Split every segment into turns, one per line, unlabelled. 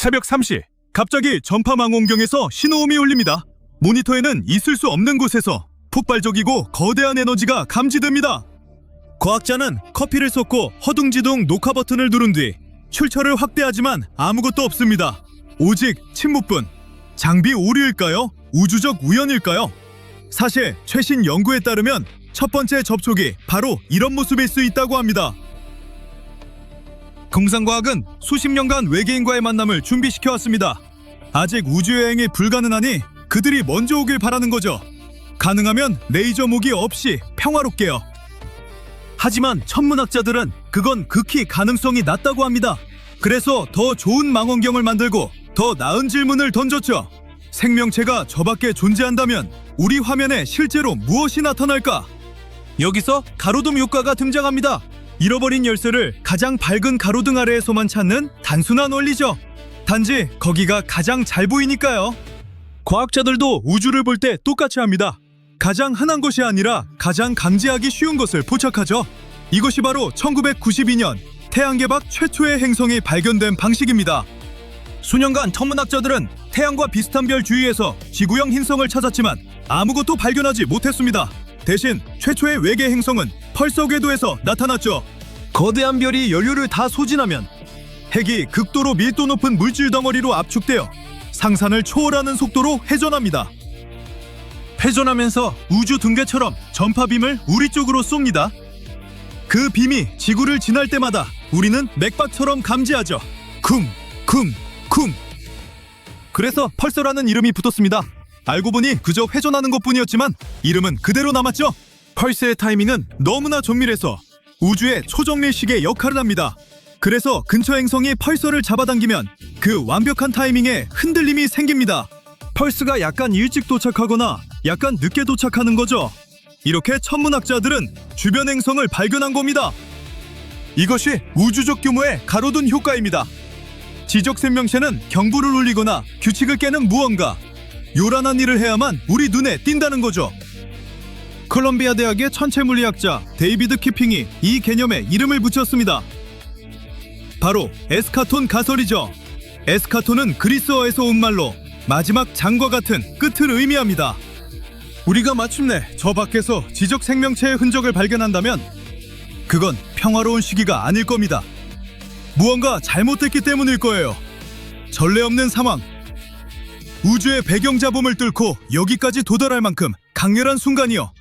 새벽 3시, 갑자기 전파 망원경에서 신호음이 울립니다. 모니터에는 있을 수 없는 곳에서 폭발적이고 거대한 에너지가 감지됩니다. 과학자는 커피를 쏟고 허둥지둥 녹화 버튼을 누른 뒤 출처를 확대하지만 아무것도 없습니다. 오직 침묵뿐. 장비 오류일까요? 우주적 우연일까요? 사실 최신 연구에 따르면 첫 번째 접촉이 바로 이런 모습일 수 있다고 합니다. 공상과학은 수십 년간 외계인과의 만남을 준비시켜왔습니다. 아직 우주여행이 불가능하니 그들이 먼저 오길 바라는 거죠. 가능하면 레이저 무기 없이 평화롭게요. 하지만 천문학자들은 그건 극히 가능성이 낮다고 합니다. 그래서 더 좋은 망원경을 만들고 더 나은 질문을 던졌죠. 생명체가 저 밖에 존재한다면 우리 화면에 실제로 무엇이 나타날까? 여기서 가로등 효과가 등장합니다. 잃어버린 열쇠를 가장 밝은 가로등 아래에서만 찾는 단순한 원리죠. 단지 거기가 가장 잘 보이니까요. 과학자들도 우주를 볼 때 똑같이 합니다. 가장 흔한 것이 아니라 가장 감지하기 쉬운 것을 포착하죠. 이것이 바로 1992년 태양계 밖 최초의 행성이 발견된 방식입니다. 수년간 천문학자들은 태양과 비슷한 별 주위에서 지구형 흰성을 찾았지만 아무것도 발견하지 못했습니다. 대신 최초의 외계 행성은 펄서 궤도에서 나타났죠. 거대한 별이 연료를 다 소진하면 핵이 극도로 밀도 높은 물질 덩어리로 압축되어 상산을 초월하는 속도로 회전합니다. 회전하면서 우주 등대처럼 전파빔을 우리 쪽으로 쏩니다. 그 빔이 지구를 지날 때마다 우리는 맥박처럼 감지하죠. 쿵, 쿵, 쿵. 그래서 펄서라는 이름이 붙었습니다. 알고 보니 그저 회전하는 것뿐이었지만 이름은 그대로 남았죠. 펄스의 타이밍은 너무나 정밀해서 우주의 초정밀식의 역할을 합니다. 그래서 근처 행성이 펄서를 잡아당기면 그 완벽한 타이밍에 흔들림이 생깁니다. 펄스가 약간 일찍 도착하거나 약간 늦게 도착하는 거죠. 이렇게 천문학자들은 주변 행성을 발견한 겁니다. 이것이 우주적 규모의 가로등 효과입니다. 지적 생명체는 경보를 울리거나 규칙을 깨는 무언가, 요란한 일을 해야만 우리 눈에 띈다는 거죠. 콜롬비아 대학의 천체물리학자 데이비드 키핑이 이 개념에 이름을 붙였습니다. 바로 에스카톤 가설이죠. 에스카톤은 그리스어에서 온 말로 마지막 장과 같은 끝을 의미합니다. 우리가 마침내 저 밖에서 지적 생명체의 흔적을 발견한다면 그건 평화로운 시기가 아닐 겁니다. 무언가 잘못됐기 때문일 거예요. 전례 없는 상황. 우주의 배경자범을 뚫고 여기까지 도달할 만큼 강렬한 순간이요.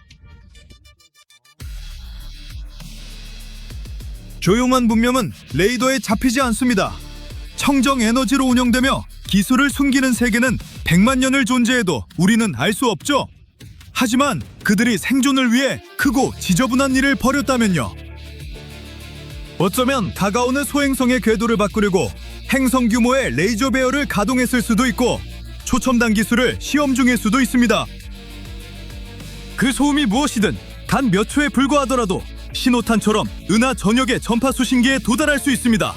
조용한 문명은 레이더에 잡히지 않습니다. 청정 에너지로 운영되며 기술을 숨기는 세계는 100만 년을 존재해도 우리는 알 수 없죠. 하지만 그들이 생존을 위해 크고 지저분한 일을 벌였다면요. 어쩌면 다가오는 소행성의 궤도를 바꾸려고 행성 규모의 레이저 베어를 가동했을 수도 있고 초첨단 기술을 시험 중일 수도 있습니다. 그 소음이 무엇이든 단 몇 초에 불과하더라도 신호탄처럼 은하 전역의 전파 수신기에 도달할 수 있습니다.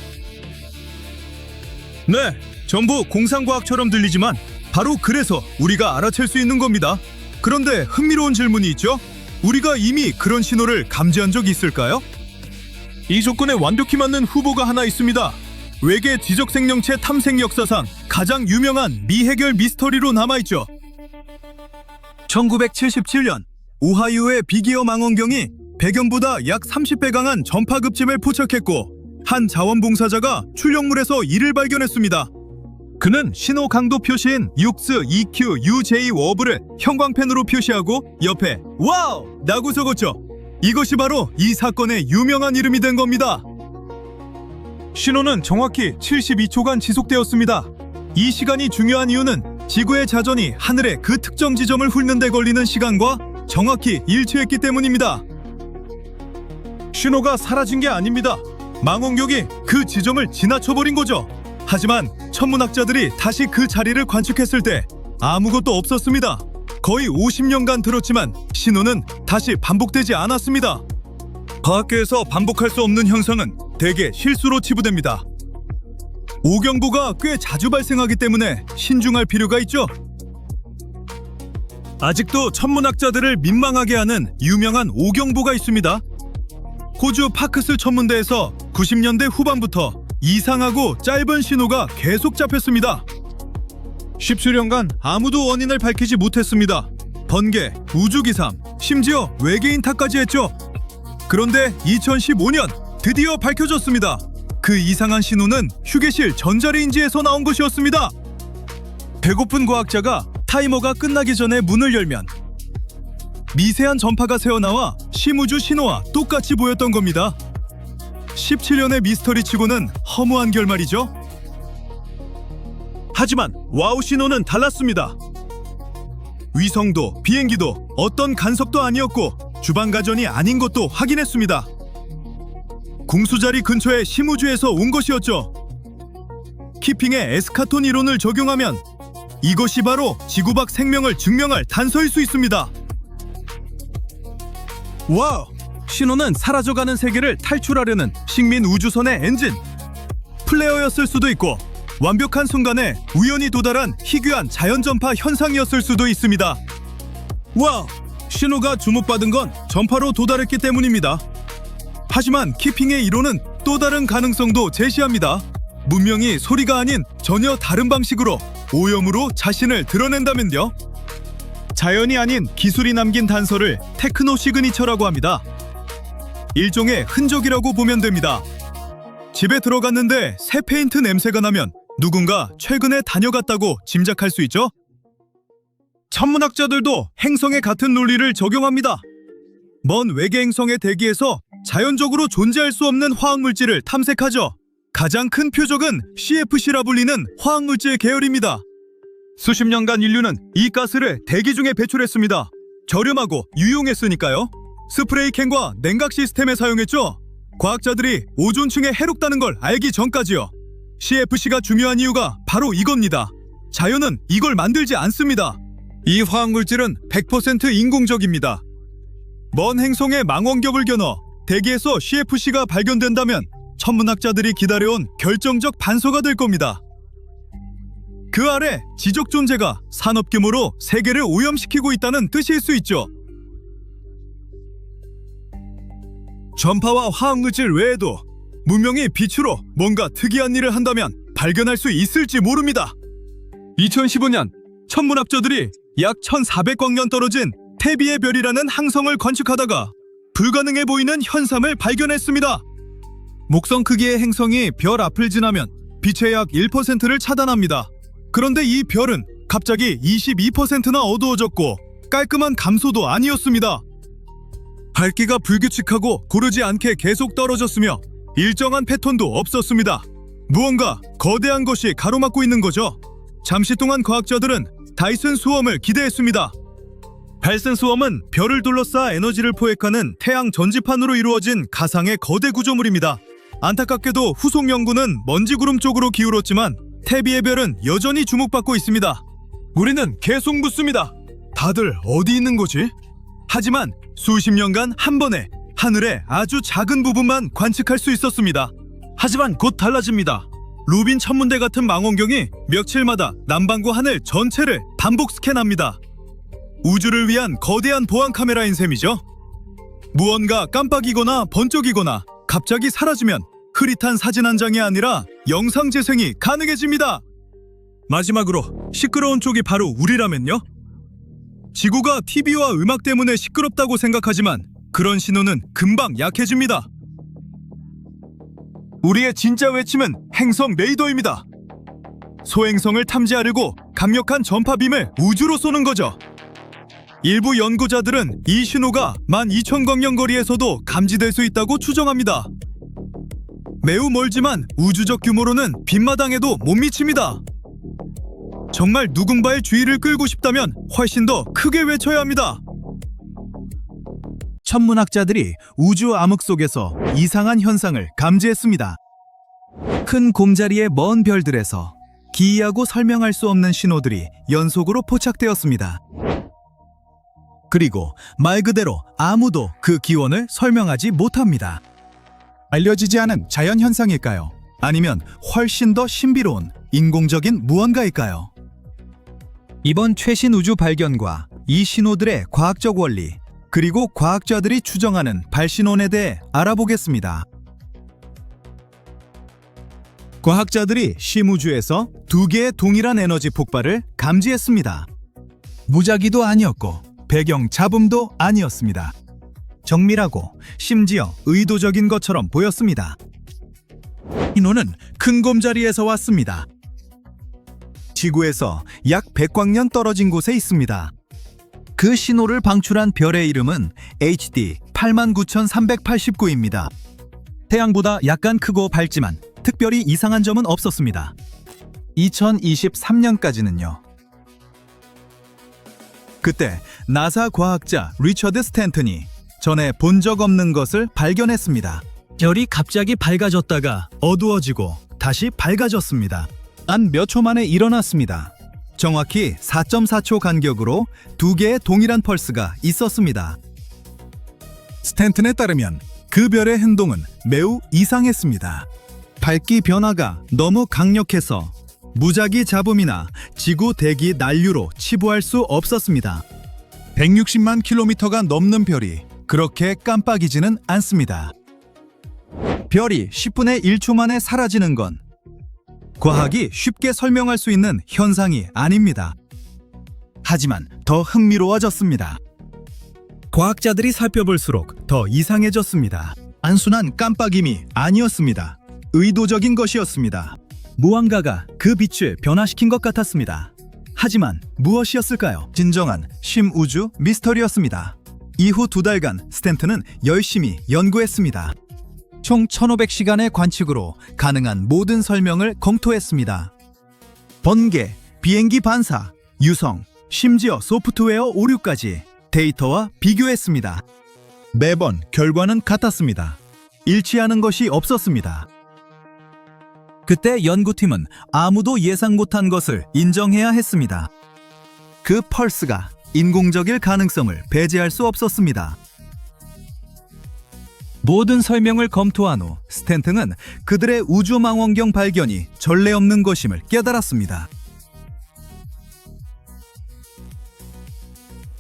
네, 전부 공상과학처럼 들리지만 바로 그래서 우리가 알아챌 수 있는 겁니다. 그런데 흥미로운 질문이 있죠? 우리가 이미 그런 신호를 감지한 적이 있을까요? 이 조건에 완벽히 맞는 후보가 하나 있습니다. 외계 지적 생명체 탐색 역사상 가장 유명한 미해결 미스터리로 남아있죠. 1977년 오하이오의 비기어 망원경이 배경보다 약 30배 강한 전파 급침을 포착했고 한 자원봉사자가 출력물에서 이를 발견했습니다. 그는 신호 강도 표시인 6스 EQ UJ 워브를 형광펜으로 표시하고 옆에 와우! 라고 적었죠. 이것이 바로 이 사건의 유명한 이름이 된 겁니다. 신호는 정확히 72초간 지속되었습니다. 이 시간이 중요한 이유는 지구의 자전이 하늘의 그 특정 지점을 훑는 데 걸리는 시간과 정확히 일치했기 때문입니다. 신호가 사라진 게 아닙니다. 망원경이 그 지점을 지나쳐버린 거죠. 하지만 천문학자들이 다시 그 자리를 관측했을 때 아무것도 없었습니다. 거의 50년간 들었지만 신호는 다시 반복되지 않았습니다. 과학계에서 반복할 수 없는 현상은 대개 실수로 치부됩니다. 오경보가 꽤 자주 발생하기 때문에 신중할 필요가 있죠. 아직도 천문학자들을 민망하게 하는 유명한 오경보가 있습니다. 호주 파크스 천문대에서 90년대 후반부터 이상하고 짧은 신호가 계속 잡혔습니다. 17년간 아무도 원인을 밝히지 못했습니다. 번개, 우주기상, 심지어 외계인 탓까지 했죠. 그런데 2015년 드디어 밝혀졌습니다. 그 이상한 신호는 휴게실 전자레인지에서 나온 것이었습니다. 배고픈 과학자가 타이머가 끝나기 전에 문을 열면 미세한 전파가 새어나와 심우주 신호와 똑같이 보였던 겁니다. 17년의 미스터리치고는 허무한 결말이죠. 하지만 와우 신호는 달랐습니다. 위성도 비행기도 어떤 간섭도 아니었고 주방 가전이 아닌 것도 확인했습니다. 궁수자리 근처의 심우주에서 온 것이었죠. 키핑의 에스카톤 이론을 적용하면 이것이 바로 지구 밖 생명을 증명할 단서일 수 있습니다. 와우! 신호는 사라져가는 세계를 탈출하려는 식민 우주선의 엔진, 플레어였을 수도 있고 완벽한 순간에 우연히 도달한 희귀한 자연전파 현상이었을 수도 있습니다. 와우! 신호가 주목받은 건 전파로 도달했기 때문입니다. 하지만 키핑의 이론은 또 다른 가능성도 제시합니다. 문명이 소리가 아닌 전혀 다른 방식으로 오염으로 자신을 드러낸다면요? 자연이 아닌 기술이 남긴 단서를 테크노 시그니처라고 합니다. 일종의 흔적이라고 보면 됩니다. 집에 들어갔는데 새 페인트 냄새가 나면 누군가 최근에 다녀갔다고 짐작할 수 있죠? 천문학자들도 행성에 같은 논리를 적용합니다. 먼 외계 행성의 대기에서 자연적으로 존재할 수 없는 화학물질을 탐색하죠. 가장 큰 표적은 CFC라 불리는 화학물질 계열입니다. 수십 년간 인류는 이 가스를 대기 중에 배출했습니다. 저렴하고 유용했으니까요. 스프레이 캔과 냉각 시스템에 사용했죠. 과학자들이 오존층에 해롭다는 걸 알기 전까지요. CFC가 중요한 이유가 바로 이겁니다. 자연은 이걸 만들지 않습니다. 이 화학물질은 100% 인공적입니다. 먼 행성의 망원경을 겨눠 대기에서 CFC가 발견된다면 천문학자들이 기다려온 결정적 반서가 될 겁니다. 그 아래 지적 존재가 산업 규모로 세계를 오염시키고 있다는 뜻일 수 있죠. 전파와 화학물질 외에도 문명이 빛으로 뭔가 특이한 일을 한다면 발견할 수 있을지 모릅니다. 2015년 천문학자들이 약 1400광년 떨어진 태비의 별이라는 항성을 관측하다가 불가능해 보이는 현상을 발견했습니다. 목성 크기의 행성이 별 앞을 지나면 빛의 약 1%를 차단합니다. 그런데 이 별은 갑자기 22%나 어두워졌고 깔끔한 감소도 아니었습니다. 밝기가 불규칙하고 고르지 않게 계속 떨어졌으며 일정한 패턴도 없었습니다. 무언가 거대한 것이 가로막고 있는 거죠. 잠시 동안 과학자들은 다이슨 수험을 기대했습니다. 발슨 수험은 별을 둘러싸 에너지를 포획하는 태양 전지판으로 이루어진 가상의 거대 구조물입니다. 안타깝게도 후속 연구는 먼지 구름 쪽으로 기울었지만 태비의 별은 여전히 주목받고 있습니다. 우리는 계속 묻습니다. 다들 어디 있는 거지? 하지만 수십 년간 한 번에 하늘의 아주 작은 부분만 관측할 수 있었습니다. 하지만 곧 달라집니다. 루빈 천문대 같은 망원경이 며칠마다 남반구 하늘 전체를 반복 스캔합니다. 우주를 위한 거대한 보안 카메라인 셈이죠. 무언가 깜빡이거나 번쩍이거나 갑자기 사라지면 흐릿한 사진 한 장이 아니라 영상 재생이 가능해집니다. 마지막으로 시끄러운 쪽이 바로 우리라면요? 지구가 TV와 음악 때문에 시끄럽다고 생각하지만 그런 신호는 금방 약해집니다. 우리의 진짜 외침은 행성 레이더입니다. 소행성을 탐지하려고 강력한 전파빔을 우주로 쏘는 거죠. 일부 연구자들은 이 신호가 12,000광년 거리에서도 감지될 수 있다고 추정합니다. 매우 멀지만 우주적 규모로는 빗마당에도 못 미칩니다. 정말 누군가의 주의를 끌고 싶다면 훨씬 더 크게 외쳐야 합니다. 천문학자들이 우주 암흑 속에서 이상한 현상을 감지했습니다. 큰 곰자리의 먼 별들에서 기이하고 설명할 수 없는 신호들이 연속으로 포착되었습니다. 그리고 말 그대로 아무도 그 기원을 설명하지 못합니다. 알려지지 않은 자연현상일까요? 아니면 훨씬 더 신비로운 인공적인 무언가일까요? 이번 최신 우주 발견과 이 신호들의 과학적 원리, 그리고 과학자들이 추정하는 발신원에 대해 알아보겠습니다. 과학자들이 심우주에서 2개의 동일한 에너지 폭발을 감지했습니다. 무작위도 아니었고 배경 잡음도 아니었습니다. 정밀하고 심지어 의도적인 것처럼 보였습니다. 신호는 큰 곰자리에서 왔습니다. 지구에서 약 100광년 떨어진 곳에 있습니다. 그 신호를 방출한 별의 이름은 HD 89,389입니다. 태양보다 약간 크고 밝지만 특별히 이상한 점은 없었습니다. 2023년까지는요. 그때 나사 과학자 리처드 스탠턴이 전에 본 적 없는 것을 발견했습니다. 별이 갑자기 밝아졌다가 어두워지고 다시 밝아졌습니다. 단 몇 초 만에 일어났습니다. 정확히 4.4초 간격으로 2개의 동일한 펄스가 있었습니다. 스탠턴에 따르면 그 별의 행동은 매우 이상했습니다. 밝기 변화가 너무 강력해서 무작위 잡음이나 지구 대기 난류로 치부할 수 없었습니다. 160만 킬로미터가 넘는 별이 그렇게 깜빡이지는 않습니다. 별이 10분의 1초 만에 사라지는 건 과학이 쉽게 설명할 수 있는 현상이 아닙니다. 하지만 더 흥미로워졌습니다. 과학자들이 살펴볼수록 더 이상해졌습니다. 단순한 깜빡임이 아니었습니다. 의도적인 것이었습니다. 무언가가 그 빛을 변화시킨 것 같았습니다. 하지만 무엇이었을까요? 진정한 심우주 미스터리였습니다. 이후 2달간 스탠턴은 열심히 연구했습니다. 총 1500시간의 관측으로 가능한 모든 설명을 검토했습니다. 번개, 비행기 반사, 유성, 심지어 소프트웨어 오류까지 데이터와 비교했습니다. 매번 결과는 같았습니다. 일치하는 것이 없었습니다. 그때 연구팀은 아무도 예상 못한 것을 인정해야 했습니다. 그 펄스가 인공적일 가능성을 배제할 수 없었습니다. 모든 설명을 검토한 후 스탠턴은 그들의 우주망원경 발견이 전례 없는 것임을 깨달았습니다.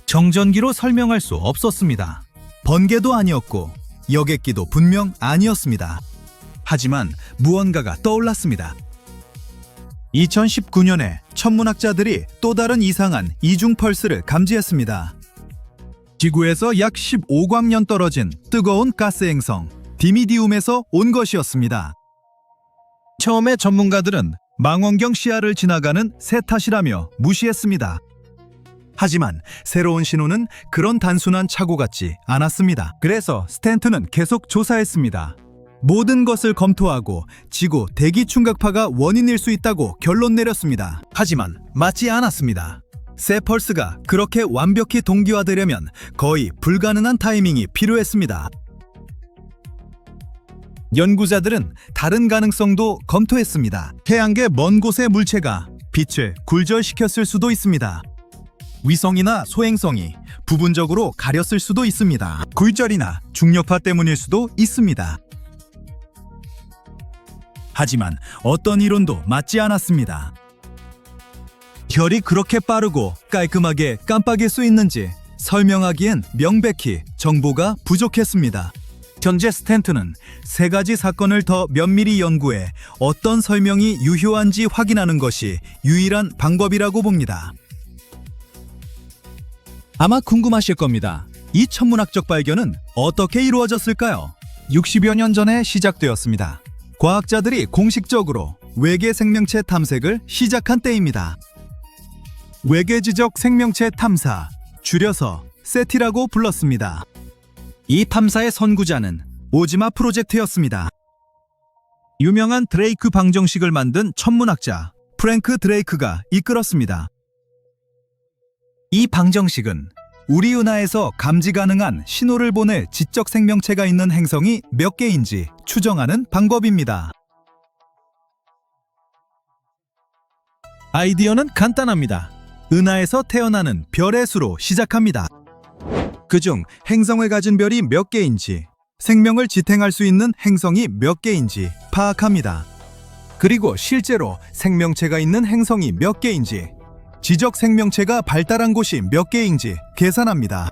정전기로 설명할 수 없었습니다. 번개도 아니었고 여객기도 분명 아니었습니다. 하지만 무언가가 떠올랐습니다. 2019년에 천문학자들이 또 다른 이상한 이중 펄스를 감지했습니다. 지구에서 약 15광년 떨어진 뜨거운 가스 행성 디미디움에서 온 것이었습니다. 처음에 전문가들은 망원경 시야를 지나가는 새 탓이라며 무시했습니다. 하지만 새로운 신호는 그런 단순한 착오 같지 않았습니다. 그래서 스탠턴은 계속 조사했습니다. 모든 것을 검토하고 지구 대기 충격파가 원인일 수 있다고 결론 내렸습니다. 하지만 맞지 않았습니다. 새 펄스가 그렇게 완벽히 동기화되려면 거의 불가능한 타이밍이 필요했습니다. 연구자들은 다른 가능성도 검토했습니다. 태양계 먼 곳의 물체가 빛을 굴절시켰을 수도 있습니다. 위성이나 소행성이 부분적으로 가렸을 수도 있습니다. 굴절이나 중력파 때문일 수도 있습니다. 하지만 어떤 이론도 맞지 않았습니다. 별이 그렇게 빠르고 깔끔하게 깜빡일 수 있는지 설명하기엔 명백히 정보가 부족했습니다. 현재 스탠턴은 3가지 사건을 더 면밀히 연구해 어떤 설명이 유효한지 확인하는 것이 유일한 방법이라고 봅니다. 아마 궁금하실 겁니다. 이 천문학적 발견은 어떻게 이루어졌을까요? 60여 년 전에 시작되었습니다. 과학자들이 공식적으로 외계 생명체 탐색을 시작한 때입니다. 외계지적 생명체 탐사, 줄여서 세티라고 불렀습니다. 이 탐사의 선구자는 오지마 프로젝트였습니다. 유명한 드레이크 방정식을 만든 천문학자 프랭크 드레이크가 이끌었습니다. 이 방정식은 우리 은하에서 감지 가능한 신호를 보낼 지적 생명체가 있는 행성이 몇 개인지 추정하는 방법입니다. 아이디어는 간단합니다. 은하에서 태어나는 별의 수로 시작합니다. 그중 행성을 가진 별이 몇 개인지, 생명을 지탱할 수 있는 행성이 몇 개인지 파악합니다. 그리고 실제로 생명체가 있는 행성이 몇 개인지, 지적 생명체가 발달한 곳이 몇 개인지 계산합니다.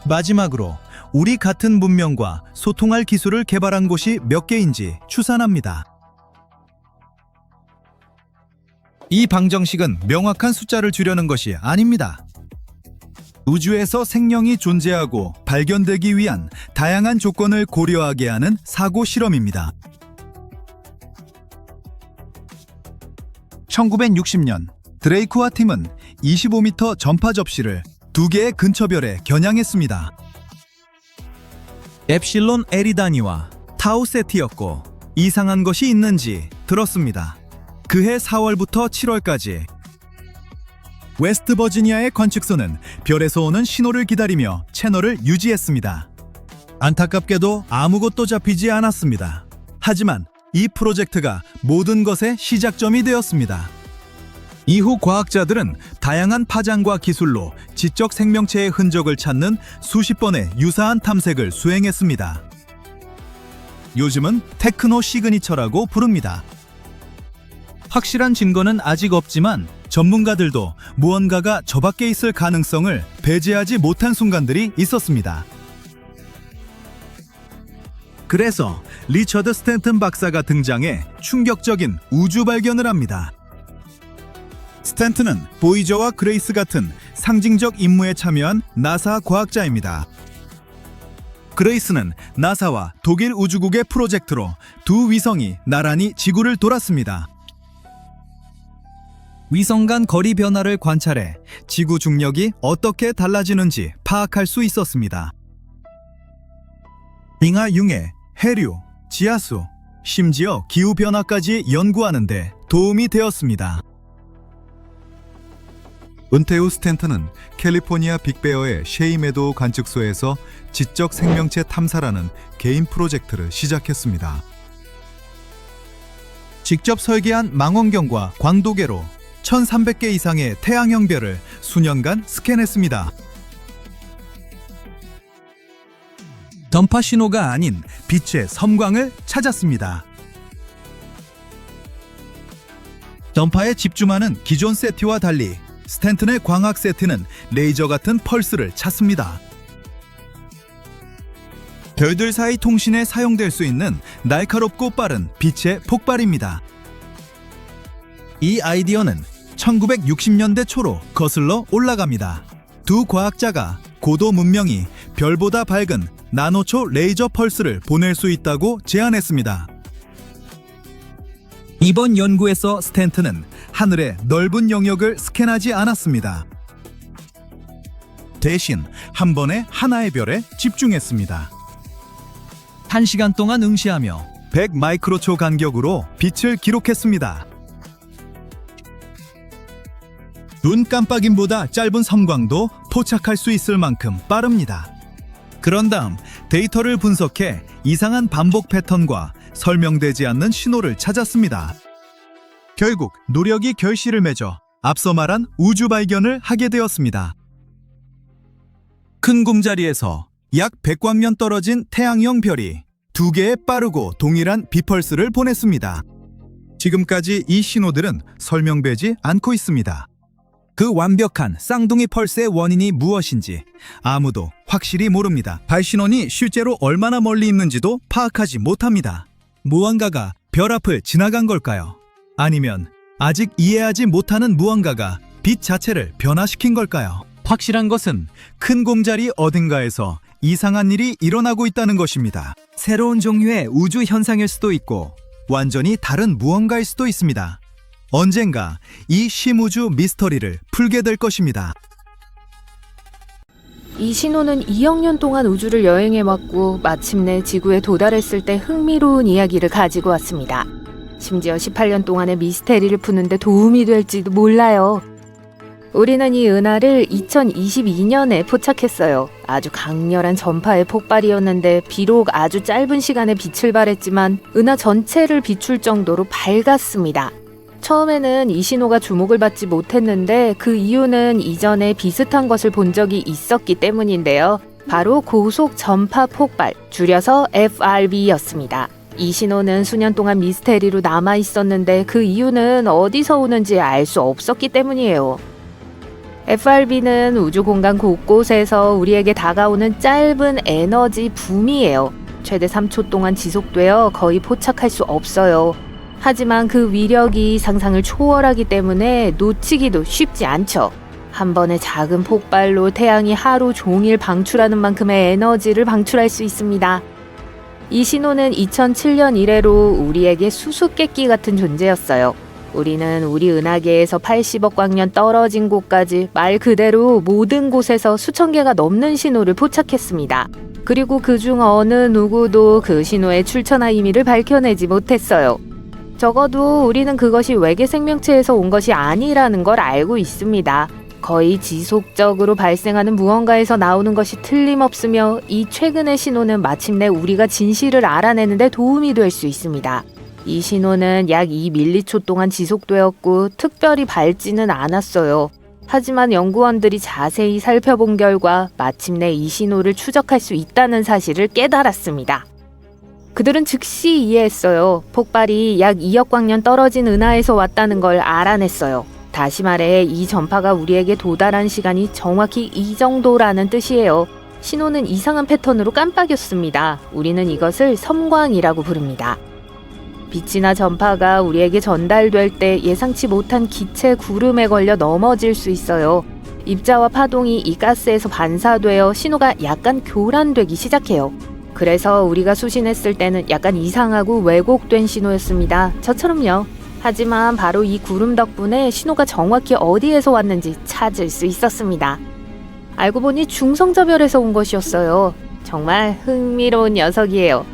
마지막으로 우리 같은 문명과 소통할 기술을 개발한 곳이 몇 개인지 추산합니다. 이 방정식은 명확한 숫자를 주려는 것이 아닙니다. 우주에서 생명이 존재하고 발견되기 위한 다양한 조건을 고려하게 하는 사고 실험입니다. 1960년 드레이크와 팀은 25m 전파 접시를 2개의 근처별에 겨냥했습니다. 엡실론 에리다니와 타우 세티였고 이상한 것이 있는지 들었습니다. 그해 4월부터 7월까지 웨스트 버지니아의 관측소는 별에서 오는 신호를 기다리며 채널을 유지했습니다. 안타깝게도 아무것도 잡히지 않았습니다. 하지만 이 프로젝트가 모든 것의 시작점이 되었습니다. 이후 과학자들은 다양한 파장과 기술로 지적 생명체의 흔적을 찾는 수십 번의 유사한 탐색을 수행했습니다. 요즘은 테크노 시그니처라고 부릅니다. 확실한 증거는 아직 없지만 전문가들도 무언가가 저 밖에 있을 가능성을 배제하지 못한 순간들이 있었습니다. 그래서 리처드 스탠튼 박사가 등장해 충격적인 우주 발견을 합니다. 스탠튼은 보이저와 그레이스 같은 상징적 임무에 참여한 나사 과학자입니다. 그레이스는 나사와 독일 우주국의 프로젝트로 두 위성이 나란히 지구를 돌았습니다. 위성 간 거리 변화를 관찰해 지구 중력이 어떻게 달라지는지 파악할 수 있었습니다. 빙하 융해, 해류, 지하수, 심지어 기후 변화까지 연구하는 데 도움이 되었습니다. 은퇴 후 스탠턴은 캘리포니아 빅베어의 셰이 메도우 관측소에서 지적 생명체 탐사라는 개인 프로젝트를 시작했습니다. 직접 설계한 망원경과 광도계로 1300개 이상의 태양형 별을 수년간 스캔했습니다. 전파 신호가 아닌 빛의 섬광을 찾았습니다. 전파에 집중하는 기존 세트와 달리 스탠튼의 광학 세트는 레이저 같은 펄스를 찾습니다. 별들 사이 통신에 사용될 수 있는 날카롭고 빠른 빛의 폭발입니다. 이 아이디어는 1960년대 초로 거슬러 올라갑니다. 두 과학자가 고도 문명이 별보다 밝은 나노초 레이저 펄스를 보낼 수 있다고 제안했습니다. 이번 연구에서 스탠튼은 하늘의 넓은 영역을 스캔하지 않았습니다. 대신 한 번에 하나의 별에 집중했습니다. 1시간 동안 응시하며 100 마이크로초 간격으로 빛을 기록했습니다. 눈 깜빡임보다 짧은 섬광도 포착할 수 있을 만큼 빠릅니다. 그런 다음 데이터를 분석해 이상한 반복 패턴과 설명되지 않는 신호를 찾았습니다. 결국 노력이 결실을 맺어 앞서 말한 우주 발견을 하게 되었습니다. 큰 궁자리에서 약 100광년 떨어진 태양형 별이 2개의 빠르고 동일한 비펄스를 보냈습니다. 지금까지 이 신호들은 설명되지 않고 있습니다. 그 완벽한 쌍둥이 펄스의 원인이 무엇인지 아무도 확실히 모릅니다. 발신원이 실제로 얼마나 멀리 있는지도 파악하지 못합니다. 무언가가 별 앞을 지나간 걸까요? 아니면 아직 이해하지 못하는 무언가가 빛 자체를 변화시킨 걸까요? 확실한 것은 큰 곰자리 어딘가에서 이상한 일이 일어나고 있다는 것입니다. 새로운 종류의 우주 현상일 수도 있고 완전히 다른 무언가일 수도 있습니다. 언젠가 이 심우주 미스터리를 풀게 될 것입니다.
이 신호는 2억 년 동안 우주를 여행해왔고 마침내 지구에 도달했을 때 흥미로운 이야기를 가지고 왔습니다. 심지어 18년 동안의 미스테리를 푸는데 도움이 될지도 몰라요. 우리는 이 은하를 2022년에 포착했어요. 아주 강렬한 전파의 폭발이었는데 비록 아주 짧은 시간에 빛을 발했지만 은하 전체를 비출 정도로 밝았습니다. 처음에는 이 신호가 주목을 받지 못했는데 그 이유는 이전에 비슷한 것을 본 적이 있었기 때문인데요. 바로 고속 전파 폭발, 줄여서 FRB였습니다. 이 신호는 수년 동안 미스테리로 남아 있었는데 그 이유는 어디서 오는지 알 수 없었기 때문이에요. FRB는 우주 공간 곳곳에서 우리에게 다가오는 짧은 에너지 붐이에요. 최대 3초 동안 지속되어 거의 포착할 수 없어요. 하지만 그 위력이 상상을 초월하기 때문에 놓치기도 쉽지 않죠. 한 번의 작은 폭발로 태양이 하루 종일 방출하는 만큼의 에너지를 방출할 수 있습니다. 이 신호는 2007년 이래로 우리에게 수수께끼 같은 존재였어요. 우리는 우리 은하계에서 80억 광년 떨어진 곳까지 말 그대로 모든 곳에서 수천 개가 넘는 신호를 포착했습니다. 그리고 그중 어느 누구도 그 신호의 출처나 의미를 밝혀내지 못했어요. 적어도 우리는 그것이 외계 생명체에서 온 것이 아니라는 걸 알고 있습니다. 거의 지속적으로 발생하는 무언가에서 나오는 것이 틀림없으며 이 최근의 신호는 마침내 우리가 진실을 알아내는 데 도움이 될 수 있습니다. 이 신호는 약 2밀리초 동안 지속되었고 특별히 밝지는 않았어요. 하지만 연구원들이 자세히 살펴본 결과 마침내 이 신호를 추적할 수 있다는 사실을 깨달았습니다. 그들은 즉시 이해했어요. 폭발이 약 2억 광년 떨어진 은하에서 왔다는 걸 알아냈어요. 다시 말해 이 전파가 우리에게 도달한 시간이 정확히 이 정도라는 뜻이에요. 신호는 이상한 패턴으로 깜빡였습니다. 우리는 이것을 섬광이라고 부릅니다. 빛이나 전파가 우리에게 전달될 때 예상치 못한 기체 구름에 걸려 넘어질 수 있어요. 입자와 파동이 이 가스에서 반사되어 신호가 약간 교란되기 시작해요. 그래서 우리가 수신했을 때는 약간 이상하고 왜곡된 신호였습니다. 저처럼요. 하지만 바로 이 구름 덕분에 신호가 정확히 어디에서 왔는지 찾을 수 있었습니다. 알고 보니 중성자별에서 온 것이었어요. 정말 흥미로운 녀석이에요.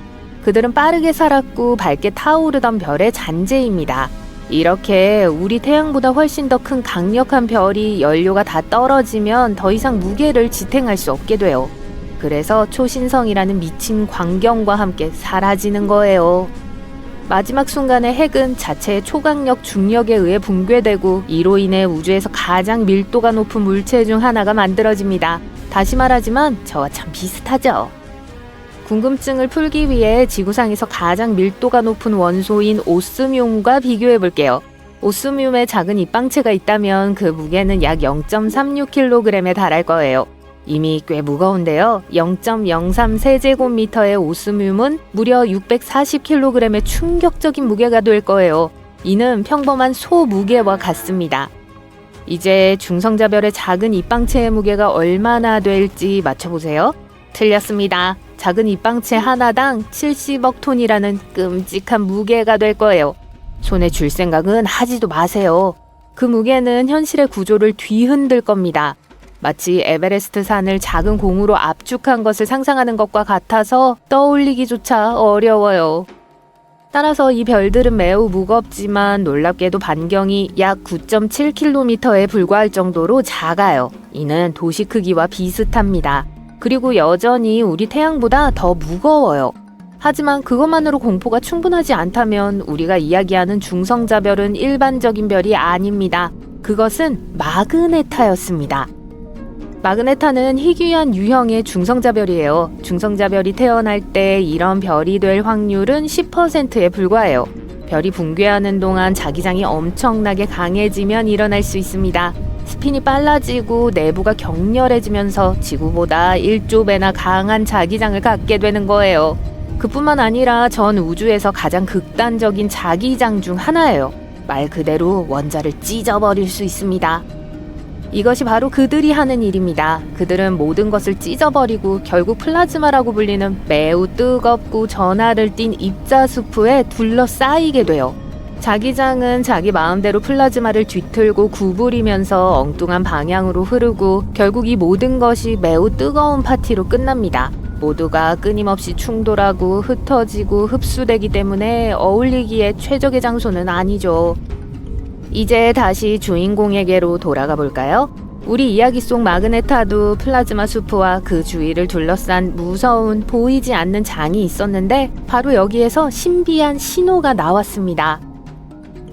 그들은 빠르게 살았고 밝게 타오르던 별의 잔재입니다. 이렇게 우리 태양보다 훨씬 더 큰 강력한 별이 연료가 다 떨어지면 더 이상 무게를 지탱할 수 없게 돼요. 그래서 초신성이라는 미친 광경과 함께 사라지는 거예요. 마지막 순간에 핵은 자체의 초강력 중력에 의해 붕괴되고 이로 인해 우주에서 가장 밀도가 높은 물체 중 하나가 만들어집니다. 다시 말하지만 저와 참 비슷하죠. 궁금증을 풀기 위해 지구상에서 가장 밀도가 높은 원소인 오스뮴과 비교해 볼게요. 오스뮴에 작은 입방체가 있다면 그 무게는 약 0.36kg에 달할 거예요. 이미 꽤 무거운데요. 0.03 세제곱미터의 오스뮴은 무려 640kg의 충격적인 무게가 될 거예요. 이는 평범한 소 무게와 같습니다. 이제 중성자별의 작은 입방체의 무게가 얼마나 될지 맞춰보세요. 틀렸습니다. 작은 입방체 하나당 70억 톤이라는 끔찍한 무게가 될 거예요. 손에 줄 생각은 하지도 마세요. 그 무게는 현실의 구조를 뒤흔들 겁니다. 마치 에베레스트 산을 작은 공으로 압축한 것을 상상하는 것과 같아서 떠올리기조차 어려워요. 따라서 이 별들은 매우 무겁지만 놀랍게도 반경이 약 9.7km에 불과할 정도로 작아요. 이는 도시 크기와 비슷합니다. 그리고 여전히 우리 태양보다 더 무거워요. 하지만 그것만으로 공포가 충분하지 않다면 우리가 이야기하는 중성자별은 일반적인 별이 아닙니다. 그것은 마그네타였습니다. 마그네타는 희귀한 유형의 중성자별이에요. 중성자별이 태어날 때 이런 별이 될 확률은 10%에 불과해요. 별이 붕괴하는 동안 자기장이 엄청나게 강해지면 일어날 수 있습니다. 스핀이 빨라지고 내부가 격렬해지면서 지구보다 1조 배나 강한 자기장을 갖게 되는 거예요. 그뿐만 아니라 전 우주에서 가장 극단적인 자기장 중 하나예요. 말 그대로 원자를 찢어버릴 수 있습니다. 이것이 바로 그들이 하는 일입니다. 그들은 모든 것을 찢어버리고 결국 플라즈마라고 불리는 매우 뜨겁고 전하를 띤 입자수프에 둘러싸이게 돼요. 자기장은 자기 마음대로 플라즈마를 뒤틀고 구부리면서 엉뚱한 방향으로 흐르고 결국 이 모든 것이 매우 뜨거운 파티로 끝납니다. 모두가 끊임없이 충돌하고 흩어지고 흡수되기 때문에 어울리기에 최적의 장소는 아니죠. 이제 다시 주인공에게로 돌아가 볼까요? 우리 이야기 속 마그네타도 플라즈마 수프와 그 주위를 둘러싼 무서운 보이지 않는 장이 있었는데 바로 여기에서 신비한 신호가 나왔습니다.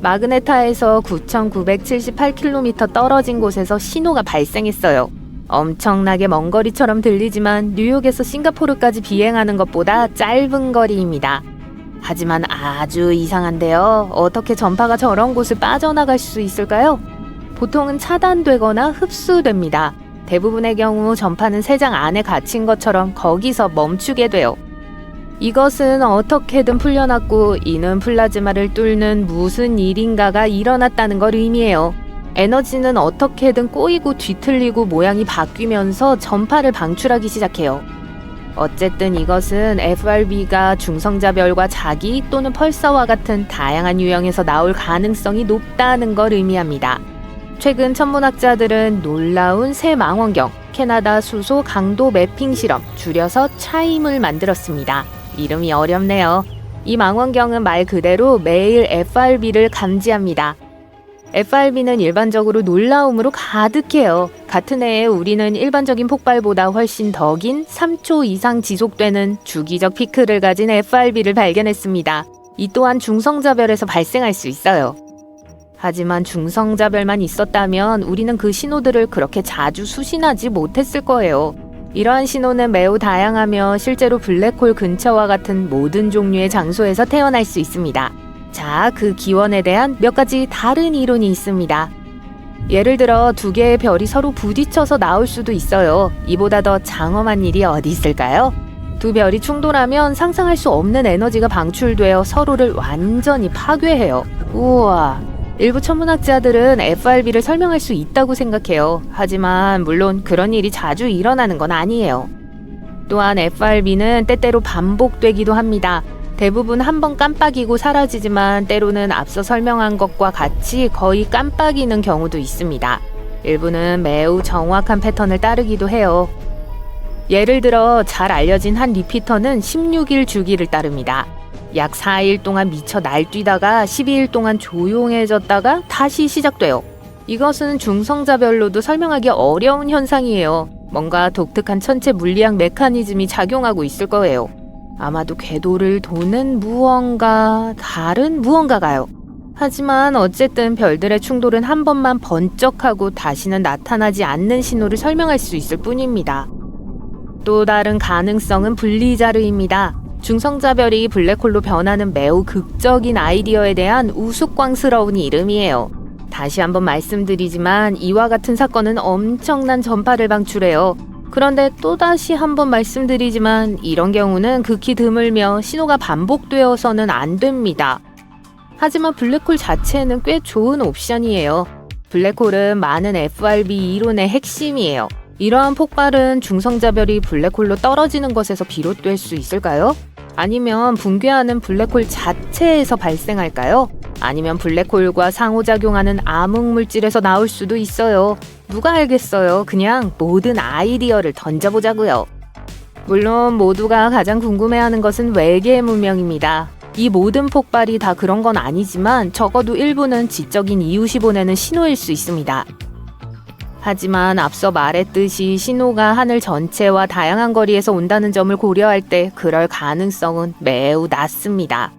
마그네타에서 9,978km 떨어진 곳에서 신호가 발생했어요. 엄청나게 먼 거리처럼 들리지만 뉴욕에서 싱가포르까지 비행하는 것보다 짧은 거리입니다. 하지만 아주 이상한데요. 어떻게 전파가 저런 곳을 빠져나갈 수 있을까요? 보통은 차단되거나 흡수됩니다. 대부분의 경우 전파는 세장 안에 갇힌 것처럼 거기서 멈추게 돼요. 이것은 어떻게든 풀려났고 이는 플라즈마를 뚫는 무슨 일인가가 일어났다는 걸 의미해요. 에너지는 어떻게든 꼬이고 뒤틀리고 모양이 바뀌면서 전파를 방출하기 시작해요. 어쨌든 이것은 FRB가 중성자별과 자기 또는 펄서와 같은 다양한 유형에서 나올 가능성이 높다는 걸 의미합니다. 최근 천문학자들은 놀라운 새 망원경, 캐나다 수소 강도 매핑 실험, 줄여서 차임을 만들었습니다. 이름이 어렵네요. 이 망원경은 말 그대로 매일 FRB를 감지합니다. FRB는 일반적으로 놀라움으로 가득해요. 같은 해에 우리는 일반적인 폭발보다 훨씬 더 긴 3초 이상 지속되는 주기적 피크를 가진 FRB를 발견했습니다. 이 또한 중성자별에서 발생할 수 있어요. 하지만 중성자별만 있었다면 우리는 그 신호들을 그렇게 자주 수신하지 못했을 거예요. 이러한 신호는 매우 다양하며 실제로 블랙홀 근처와 같은 모든 종류의 장소에서 태어날 수 있습니다. 자, 그 기원에 대한 몇 가지 다른 이론이 있습니다. 예를 들어 두 개의 별이 서로 부딪혀서 나올 수도 있어요. 이보다 더 장엄한 일이 어디 있을까요? 두 별이 충돌하면 상상할 수 없는 에너지가 방출되어 서로를 완전히 파괴해요. 우와! 일부 천문학자들은 FRB를 설명할 수 있다고 생각해요. 하지만 물론 그런 일이 자주 일어나는 건 아니에요. 또한 FRB는 때때로 반복되기도 합니다. 대부분 한 번 깜빡이고 사라지지만 때로는 앞서 설명한 것과 같이 거의 깜빡이는 경우도 있습니다. 일부는 매우 정확한 패턴을 따르기도 해요. 예를 들어 잘 알려진 한 리피터는 16일 주기를 따릅니다. 약 4일 동안 미쳐 날뛰다가 12일 동안 조용해졌다가 다시 시작돼요. 이것은 중성자별로도 설명하기 어려운 현상이에요. 뭔가 독특한 천체 물리학 메커니즘이 작용하고 있을 거예요. 아마도 궤도를 도는 다른 무언가가요. 하지만 어쨌든 별들의 충돌은 한 번만 번쩍하고 다시는 나타나지 않는 신호를 설명할 수 있을 뿐입니다. 또 다른 가능성은 분리자르입니다. 중성자별이 블랙홀로 변하는 매우 극적인 아이디어에 대한 우스꽝스러운 이름이에요. 다시 한번 말씀드리지만 이와 같은 사건은 엄청난 전파를 방출해요. 그런데 또다시 한번 말씀드리지만 이런 경우는 극히 드물며 신호가 반복되어서는 안 됩니다. 하지만 블랙홀 자체는 꽤 좋은 옵션이에요. 블랙홀은 많은 FRB 이론의 핵심이에요. 이러한 폭발은 중성자별이 블랙홀로 떨어지는 것에서 비롯될 수 있을까요? 아니면 붕괴하는 블랙홀 자체에서 발생할까요? 아니면 블랙홀과 상호작용하는 암흑물질에서 나올 수도 있어요. 누가 알겠어요. 그냥 모든 아이디어를 던져보자고요. 물론 모두가 가장 궁금해하는 것은 외계 문명입니다. 이 모든 폭발이 다 그런 건 아니지만 적어도 일부는 지적인 이웃이 보내는 신호일 수 있습니다. 하지만 앞서 말했듯이 신호가 하늘 전체와 다양한 거리에서 온다는 점을 고려할 때 그럴 가능성은 매우 낮습니다.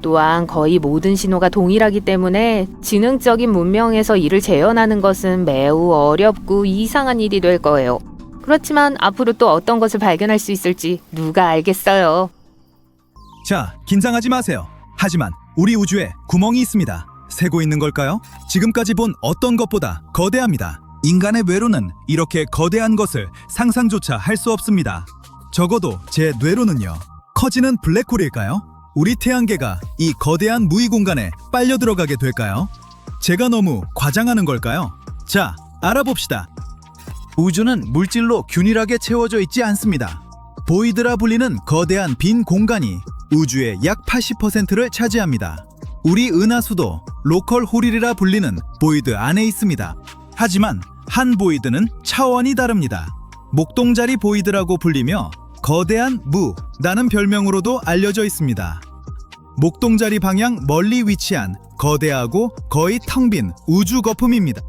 또한 거의 모든 신호가 동일하기 때문에 지능적인 문명에서 이를 재현하는 것은 매우 어렵고 이상한 일이 될 거예요. 그렇지만 앞으로 또 어떤 것을 발견할 수 있을지 누가 알겠어요.
자, 긴장하지 마세요. 하지만 우리 우주에 구멍이 있습니다. 새고 있는 걸까요? 지금까지 본 어떤 것보다 거대합니다. 인간의 뇌로는 이렇게 거대한 것을 상상조차 할 수 없습니다. 적어도 제 뇌로는요. 커지는 블랙홀일까요? 우리 태양계가 이 거대한 무의 공간에 빨려 들어가게 될까요? 제가 너무 과장하는 걸까요? 자, 알아봅시다. 우주는 물질로 균일하게 채워져 있지 않습니다. 보이드라 불리는 거대한 빈 공간이 우주의 약 80%를 차지합니다. 우리 은하수도 로컬 홀이라 불리는 보이드 안에 있습니다. 하지만 한 보이드는 차원이 다릅니다. 목동자리 보이드라고 불리며 거대한 무라는 별명으로도 알려져 있습니다. 목동자리 방향 멀리 위치한 거대하고 거의 텅 빈 우주 거품입니다.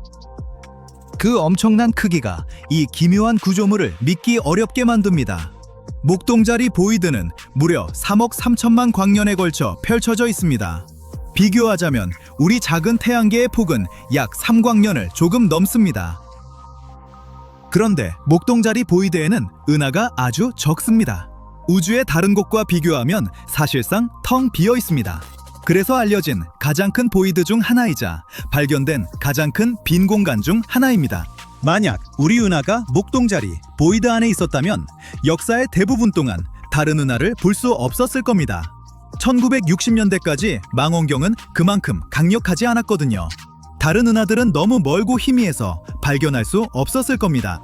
그 엄청난 크기가 이 기묘한 구조물을 믿기 어렵게 만듭니다. 목동자리 보이드는 무려 3억 3천만 광년에 걸쳐 펼쳐져 있습니다. 비교하자면 우리 작은 태양계의 폭은 약 3광년을 조금 넘습니다. 그런데 목동자리 보이드에는 은하가 아주 적습니다. 우주의 다른 곳과 비교하면 사실상 텅 비어 있습니다. 그래서 알려진 가장 큰 보이드 중 하나이자 발견된 가장 큰 빈 공간 중 하나입니다. 만약 우리 은하가 목동자리, 보이드 안에 있었다면 역사의 대부분 동안 다른 은하를 볼 수 없었을 겁니다. 1960년대까지 망원경은 그만큼 강력하지 않았거든요. 다른 은하들은 너무 멀고 희미해서 발견할 수 없었을 겁니다.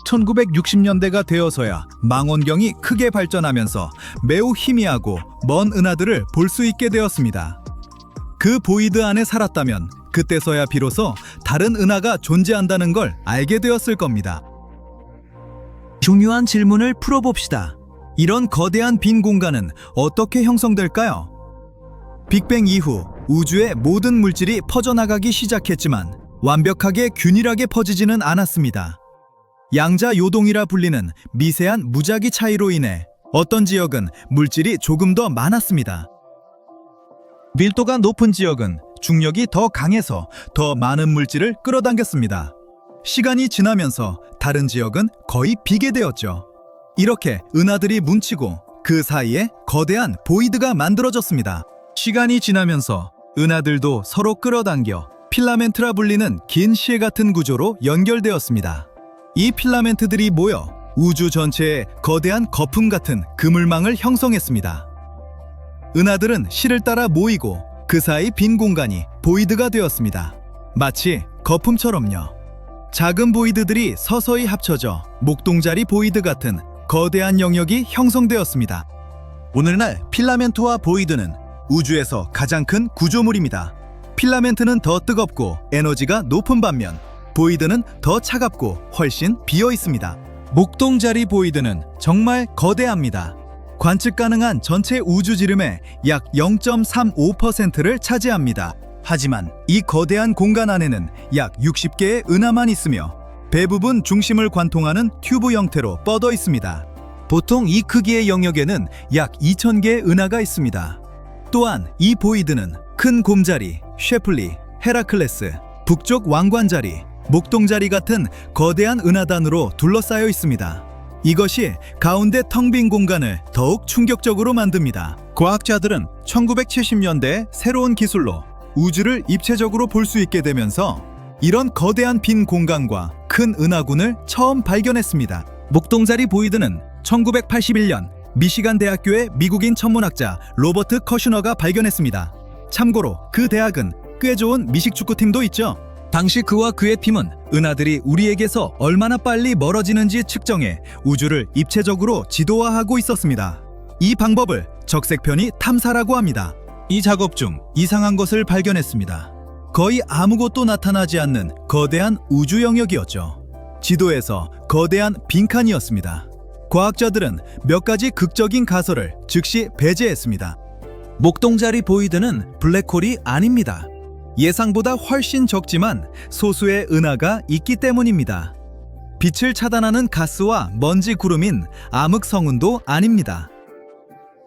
1960년대가 되어서야 망원경이 크게 발전하면서 매우 희미하고 먼 은하들을 볼 수 있게 되었습니다. 그 보이드 안에 살았다면 그때서야 비로소 다른 은하가 존재한다는 걸 알게 되었을 겁니다. 중요한 질문을 풀어봅시다. 이런 거대한 빈 공간은 어떻게 형성될까요? 빅뱅 이후 우주의 모든 물질이 퍼져나가기 시작했지만 완벽하게 균일하게 퍼지지는 않았습니다. 양자 요동이라 불리는 미세한 무작위 차이로 인해 어떤 지역은 물질이 조금 더 많았습니다. 밀도가 높은 지역은 중력이 더 강해서 더 많은 물질을 끌어당겼습니다. 시간이 지나면서 다른 지역은 거의 비게 되었죠. 이렇게 은하들이 뭉치고 그 사이에 거대한 보이드가 만들어졌습니다. 시간이 지나면서 은하들도 서로 끌어당겨 필라멘트라 불리는 긴 실 같은 구조로 연결되었습니다. 이 필라멘트들이 모여 우주 전체에 거대한 거품 같은 그물망을 형성했습니다. 은하들은 실을 따라 모이고 그 사이 빈 공간이 보이드가 되었습니다. 마치 거품처럼요. 작은 보이드들이 서서히 합쳐져 목동자리 보이드 같은 거대한 영역이 형성되었습니다. 오늘날 필라멘트와 보이드는 우주에서 가장 큰 구조물입니다. 필라멘트는 더 뜨겁고 에너지가 높은 반면 보이드는 더 차갑고 훨씬 비어 있습니다. 목동자리 보이드는 정말 거대합니다. 관측 가능한 전체 우주 지름의 약 0.35%를 차지합니다. 하지만 이 거대한 공간 안에는 약 60개의 은하만 있으며 대부분 중심을 관통하는 튜브 형태로 뻗어 있습니다. 보통 이 크기의 영역에는 약 2,000개의 은하가 있습니다. 또한 이 보이드는 큰 곰자리, 쉐플리, 헤라클레스, 북쪽 왕관자리, 목동자리 같은 거대한 은하단으로 둘러싸여 있습니다. 이것이 가운데 텅 빈 공간을 더욱 충격적으로 만듭니다. 과학자들은 1970년대 새로운 기술로 우주를 입체적으로 볼 수 있게 되면서 이런 거대한 빈 공간과 큰 은하군을 처음 발견했습니다. 목동자리 보이드는 1981년 미시간 대학교의 미국인 천문학자 로버트 커슈너가 발견했습니다. 참고로 그 대학은 꽤 좋은 미식축구팀도 있죠. 당시 그와 그의 팀은 은하들이 우리에게서 얼마나 빨리 멀어지는지 측정해 우주를 입체적으로 지도화하고 있었습니다. 이 방법을 적색편이 탐사라고 합니다. 이 작업 중 이상한 것을 발견했습니다. 거의 아무것도 나타나지 않는 거대한 우주 영역이었죠. 지도에서 거대한 빈칸이었습니다. 과학자들은 몇 가지 극적인 가설을 즉시 배제했습니다. 목동자리 보이드는 블랙홀이 아닙니다. 예상보다 훨씬 적지만 소수의 은하가 있기 때문입니다. 빛을 차단하는 가스와 먼지 구름인 암흑 성운도 아닙니다.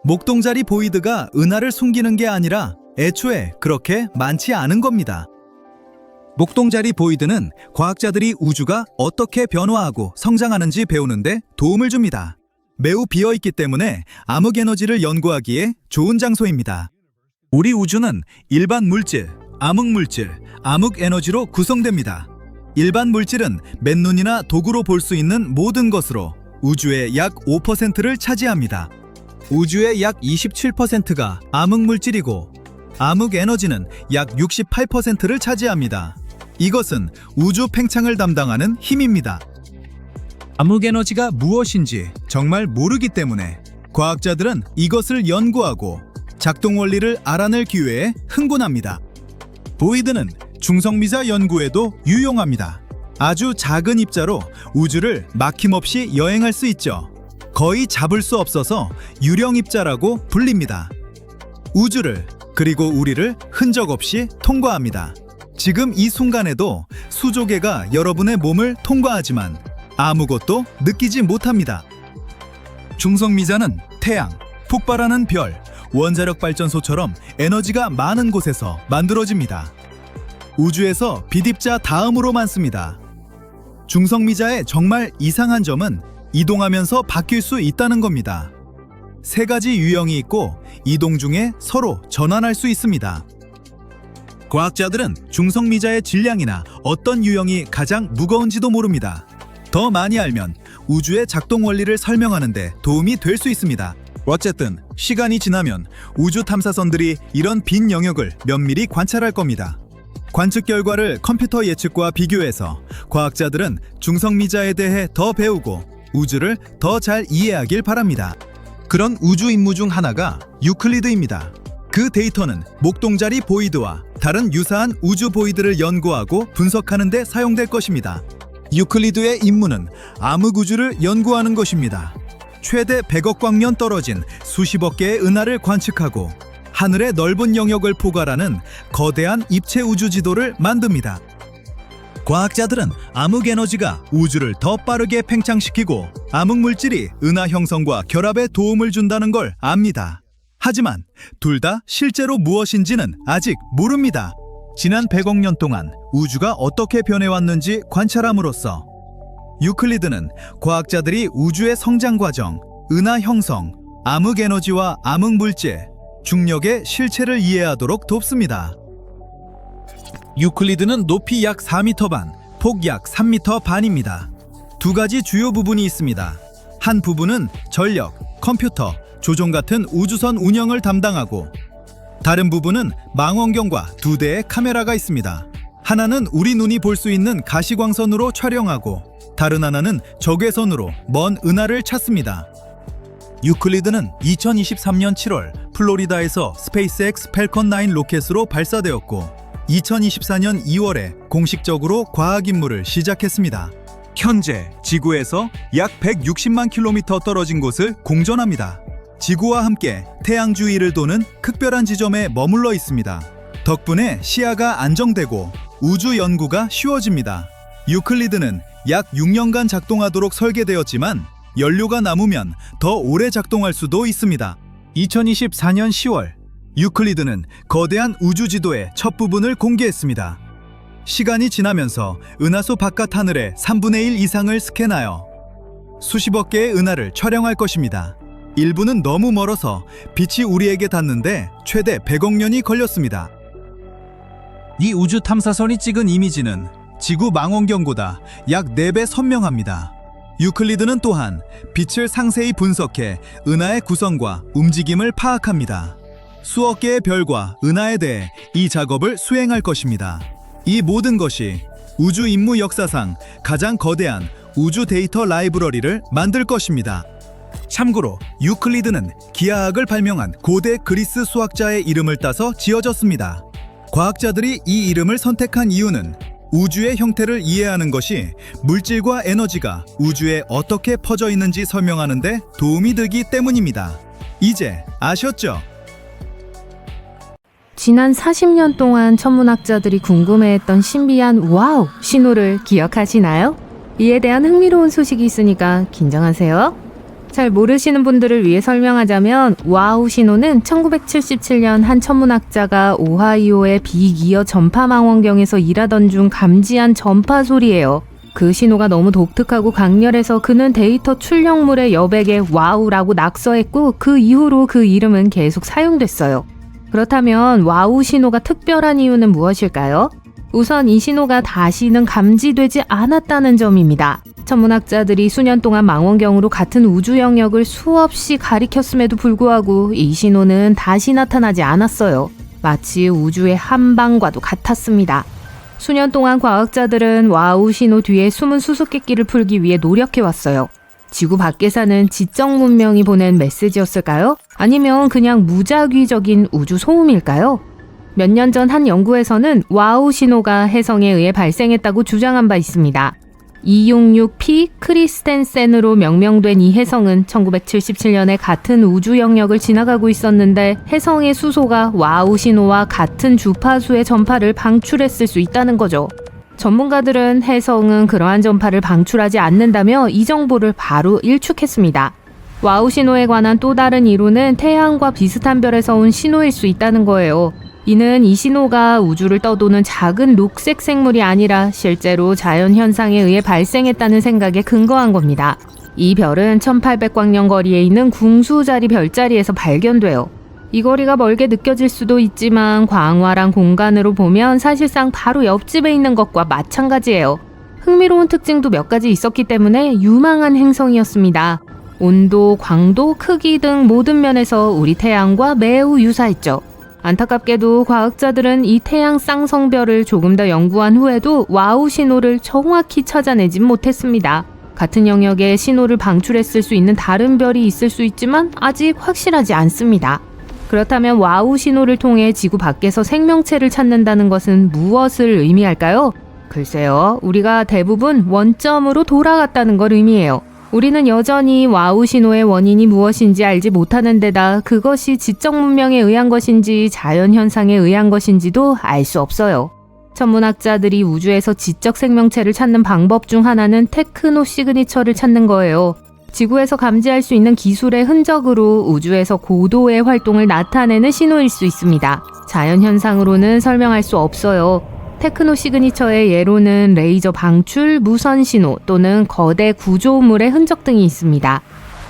목동자리 보이드가 은하를 숨기는 게 아니라 애초에 그렇게 많지 않은 겁니다. 목동자리 보이드는 과학자들이 우주가 어떻게 변화하고 성장하는지 배우는데 도움을 줍니다. 매우 비어있기 때문에 암흑 에너지를 연구하기에 좋은 장소입니다. 우리 우주는 일반 물질, 암흑 물질, 암흑 에너지로 구성됩니다. 일반 물질은 맨눈이나 도구로 볼 수 있는 모든 것으로 우주의 약 5%를 차지합니다. 우주의 약 27%가 암흑 물질이고 암흑 에너지는 약 68%를 차지합니다. 이것은 우주 팽창을 담당하는 힘입니다. 암흑 에너지가 무엇인지 정말 모르기 때문에 과학자들은 이것을 연구하고 작동 원리를 알아낼 기회에 흥분합니다. 보이드는 중성미자 연구에도 유용합니다. 아주 작은 입자로 우주를 막힘없이 여행할 수 있죠. 거의 잡을 수 없어서 유령 입자라고 불립니다. 우주를 그리고 우리를 흔적 없이 통과합니다. 지금 이 순간에도 수조개가 여러분의 몸을 통과하지만 아무것도 느끼지 못합니다. 중성미자는 태양, 폭발하는 별, 원자력 발전소처럼 에너지가 많은 곳에서 만들어집니다. 우주에서 빛입자 다음으로 많습니다. 중성미자의 정말 이상한 점은 이동하면서 바뀔 수 있다는 겁니다. 세 가지 유형이 있고 이동 중에 서로 전환할 수 있습니다. 과학자들은 중성미자의 질량이나 어떤 유형이 가장 무거운지도 모릅니다. 더 많이 알면 우주의 작동 원리를 설명하는 데 도움이 될 수 있습니다. 어쨌든 시간이 지나면 우주 탐사선들이 이런 빈 영역을 면밀히 관찰할 겁니다. 관측 결과를 컴퓨터 예측과 비교해서 과학자들은 중성미자에 대해 더 배우고 우주를 더 잘 이해하길 바랍니다. 그런 우주 임무 중 하나가 유클리드입니다. 그 데이터는 목동자리 보이드와 다른 유사한 우주 보이드를 연구하고 분석하는 데 사용될 것입니다. 유클리드의 임무는 암흑우주를 연구하는 것입니다. 최대 100억 광년 떨어진 수십억 개의 은하를 관측하고 하늘의 넓은 영역을 포괄하는 거대한 입체 우주 지도를 만듭니다. 과학자들은 암흑 에너지가 우주를 더 빠르게 팽창시키고 암흑 물질이 은하 형성과 결합에 도움을 준다는 걸 압니다. 하지만 둘 다 실제로 무엇인지는 아직 모릅니다. 지난 100억 년 동안 우주가 어떻게 변해왔는지 관찰함으로써 유클리드는 과학자들이 우주의 성장 과정, 은하 형성, 암흑 에너지와 암흑 물질, 중력의 실체를 이해하도록 돕습니다. 유클리드는 높이 약 4m 반, 폭 약 3m 반입니다. 두 가지 주요 부분이 있습니다. 한 부분은 전력, 컴퓨터, 조종 같은 우주선 운영을 담당하고 다른 부분은 망원경과 두 대의 카메라가 있습니다. 하나는 우리 눈이 볼 수 있는 가시광선으로 촬영하고 다른 하나는 적외선으로 먼 은하를 찾습니다. 유클리드는 2023년 7월 플로리다에서 스페이스X 팰컨 9 로켓으로 발사되었고 2024년 2월에 공식적으로 과학 임무를 시작했습니다. 현재 지구에서 약 160만 킬로미터 떨어진 곳을 공전합니다. 지구와 함께 태양 주위를 도는 특별한 지점에 머물러 있습니다. 덕분에 시야가 안정되고 우주 연구가 쉬워집니다. 유클리드는 약 6년간 작동하도록 설계되었지만 연료가 남으면 더 오래 작동할 수도 있습니다. 2024년 10월 유클리드는 거대한 우주 지도의 첫 부분을 공개했습니다. 시간이 지나면서 은하수 바깥 하늘의 3분의 1 이상을 스캔하여 수십억 개의 은하를 촬영할 것입니다. 일부는 너무 멀어서 빛이 우리에게 닿는데 최대 100억 년이 걸렸습니다. 이 우주 탐사선이 찍은 이미지는 지구 망원경보다 약 4배 선명합니다. 유클리드는 또한 빛을 상세히 분석해 은하의 구성과 움직임을 파악합니다. 수억 개의 별과 은하에 대해 이 작업을 수행할 것입니다. 이 모든 것이 우주 임무 역사상 가장 거대한 우주 데이터 라이브러리를 만들 것입니다. 참고로 유클리드는 기하학을 발명한 고대 그리스 수학자의 이름을 따서 지어졌습니다. 과학자들이 이 이름을 선택한 이유는 우주의 형태를 이해하는 것이 물질과 에너지가 우주에 어떻게 퍼져 있는지 설명하는 데 도움이 되기 때문입니다. 이제 아셨죠?
지난 40년 동안 천문학자들이 궁금해했던 신비한 와우 신호를 기억하시나요? 이에 대한 흥미로운 소식이 있으니까 긴장하세요. 잘 모르시는 분들을 위해 설명하자면 와우 신호는 1977년 한 천문학자가 오하이오의 빅이어 전파 망원경에서 일하던 중 감지한 전파 소리예요. 그 신호가 너무 독특하고 강렬해서 그는 데이터 출력물의 여백에 와우라고 낙서했고 그 이후로 그 이름은 계속 사용됐어요. 그렇다면 와우 신호가 특별한 이유는 무엇일까요? 우선 이 신호가 다시는 감지되지 않았다는 점입니다. 천문학자들이 수년 동안 망원경으로 같은 우주 영역을 수없이 가리켰음에도 불구하고 이 신호는 다시 나타나지 않았어요. 마치 우주의 한방과도 같았습니다. 수년 동안 과학자들은 와우 신호 뒤에 숨은 수수께끼를 풀기 위해 노력해왔어요. 지구 밖에 사는 지적 문명이 보낸 메시지였을까요? 아니면 그냥 무작위적인 우주 소음일까요? 몇 년 전 한 연구에서는 와우 신호가 혜성에 의해 발생했다고 주장한 바 있습니다. 266P 크리스텐센으로 명명된 이 혜성은 1977년에 같은 우주 영역을 지나가고 있었는데 혜성의 수소가 와우 신호와 같은 주파수의 전파를 방출했을 수 있다는 거죠. 전문가들은 혜성은 그러한 전파를 방출하지 않는다며 이 정보를 바로 일축했습니다. 와우 신호에 관한 또 다른 이론은 태양과 비슷한 별에서 온 신호일 수 있다는 거예요. 이는 이 신호가 우주를 떠도는 작은 녹색 생물이 아니라 실제로 자연현상에 의해 발생했다는 생각에 근거한 겁니다. 이 별은 1800광년 거리에 있는 궁수자리 별자리에서 발견돼요. 이 거리가 멀게 느껴질 수도 있지만 광활한 공간으로 보면 사실상 바로 옆집에 있는 것과 마찬가지예요. 흥미로운 특징도 몇 가지 있었기 때문에 유망한 행성이었습니다. 온도, 광도, 크기 등 모든 면에서 우리 태양과 매우 유사했죠. 안타깝게도 과학자들은 이 태양 쌍성별을 조금 더 연구한 후에도 와우 신호를 정확히 찾아내진 못했습니다. 같은 영역에 신호를 방출했을 수 있는 다른 별이 있을 수 있지만 아직 확실하지 않습니다. 그렇다면 와우 신호를 통해 지구 밖에서 생명체를 찾는다는 것은 무엇을 의미할까요? 글쎄요, 우리가 대부분 원점으로 돌아갔다는 걸 의미해요. 우리는 여전히 와우 신호의 원인이 무엇인지 알지 못하는 데다 그것이 지적 문명에 의한 것인지 자연현상에 의한 것인지도 알 수 없어요. 천문학자들이 우주에서 지적 생명체를 찾는 방법 중 하나는 테크노 시그니처를 찾는 거예요. 지구에서 감지할 수 있는 기술의 흔적으로 우주에서 고도의 활동을 나타내는 신호일 수 있습니다. 자연현상으로는 설명할 수 없어요. 테크노 시그니처의 예로는 레이저 방출, 무선 신호 또는 거대 구조물의 흔적 등이 있습니다.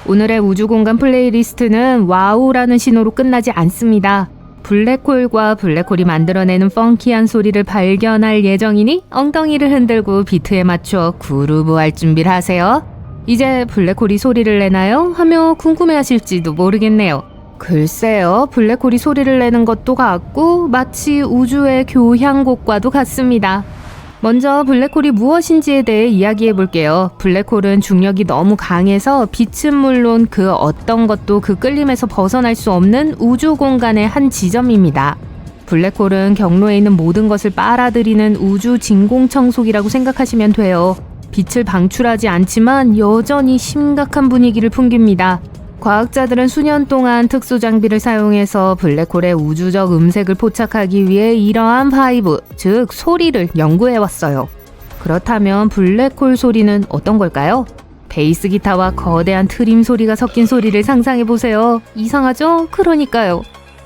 오늘의 우주공간 플레이리스트는 와우라는 신호로 끝나지 않습니다. 블랙홀과 블랙홀이 만들어내는 펑키한 소리를 발견할 예정이니 엉덩이를 흔들고 비트에 맞춰 그루브할 준비를 하세요. 이제 블랙홀이 소리를 내나요? 하며 궁금해하실지도 모르겠네요. 글쎄요, 블랙홀이 소리를 내는 것도 같고 마치 우주의 교향곡과도 같습니다. 먼저 블랙홀이 무엇인지에 대해 이야기해 볼게요. 블랙홀은 중력이 너무 강해서 빛은 물론 그 어떤 것도 그 끌림에서 벗어날 수 없는 우주 공간의 한 지점입니다. 블랙홀은 경로에 있는 모든 것을 빨아들이는 우주 진공청소기라고 생각하시면 돼요. 빛을 방출하지 않지만 여전히 심각한 분위기를 풍깁니다. 과학자들은 수년 동안 특수 장비를 사용해서 블랙홀의 우주적 음색을 포착하기 위해 이러한 바이브, 즉 소리를 연구해왔어요. 그렇다면 블랙홀 소리는 어떤 걸까요? 베이스 기타와 거대한 트림 소리가 섞인 소리를 상상해보세요. 이상하죠? 그러니까요.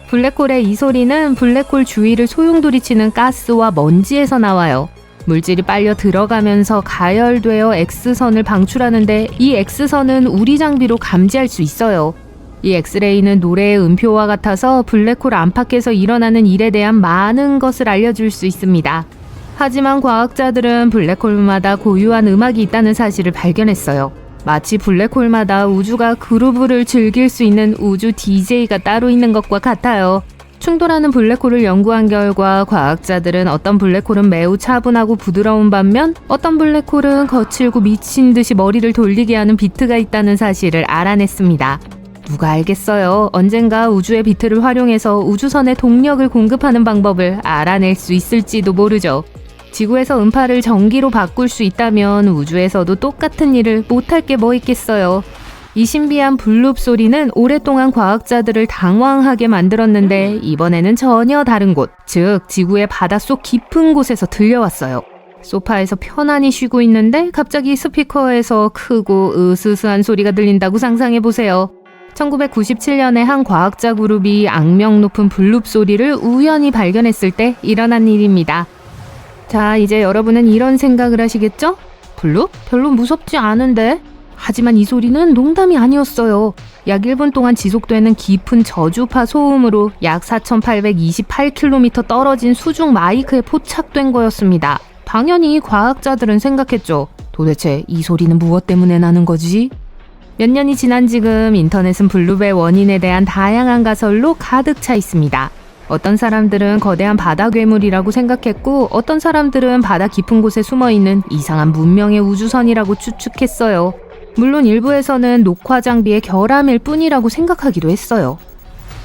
블랙홀의 이 소리는 블랙홀 주위를 소용돌이치는 가스와 먼지에서 나와요. 물질이 빨려 들어가면서 가열되어 X선을 방출하는데 이 X선은 우리 장비로 감지할 수 있어요. 이 엑스레이는 노래의 음표와 같아서 블랙홀 안팎에서 일어나는 일에 대한 많은 것을 알려줄 수 있습니다. 하지만 과학자들은 블랙홀마다 고유한 음악이 있다는 사실을 발견했어요. 마치 블랙홀마다 우주가 그루브를 즐길 수 있는 우주 DJ가 따로 있는 것과 같아요. 충돌하는 블랙홀을 연구한 결과 과학자들은 어떤 블랙홀은 매우 차분하고 부드러운 반면 어떤 블랙홀은 거칠고 미친 듯이 머리를 돌리게 하는 비트가 있다는 사실을 알아냈습니다. 누가 알겠어요? 언젠가 우주의 비트를 활용해서 우주선에 동력을 공급하는 방법을 알아낼 수 있을지도 모르죠. 지구에서 음파를 전기로 바꿀 수 있다면 우주에서도 똑같은 일을 못할 게 뭐 있겠어요. 이 신비한 블룹 소리는 오랫동안 과학자들을 당황하게 만들었는데 이번에는 전혀 다른 곳, 즉 지구의 바닷속 깊은 곳에서 들려왔어요. 소파에서 편안히 쉬고 있는데 갑자기 스피커에서 크고 으스스한 소리가 들린다고 상상해보세요. 1997년에 한 과학자 그룹이 악명 높은 블룹 소리를 우연히 발견했을 때 일어난 일입니다. 자, 이제 여러분은 이런 생각을 하시겠죠? 블룹? 별로 무섭지 않은데? 하지만 이 소리는 농담이 아니었어요. 약 1분 동안 지속되는 깊은 저주파 소음으로 약 4,828km 떨어진 수중 마이크에 포착된 거였습니다. 당연히 과학자들은 생각했죠. 도대체 이 소리는 무엇 때문에 나는 거지? 몇 년이 지난 지금 인터넷은 블룹의 원인에 대한 다양한 가설로 가득 차 있습니다. 어떤 사람들은 거대한 바다 괴물이라고 생각했고 어떤 사람들은 바다 깊은 곳에 숨어있는 이상한 문명의 우주선이라고 추측했어요. 물론 일부에서는 녹화 장비의 결함일 뿐이라고 생각하기도 했어요.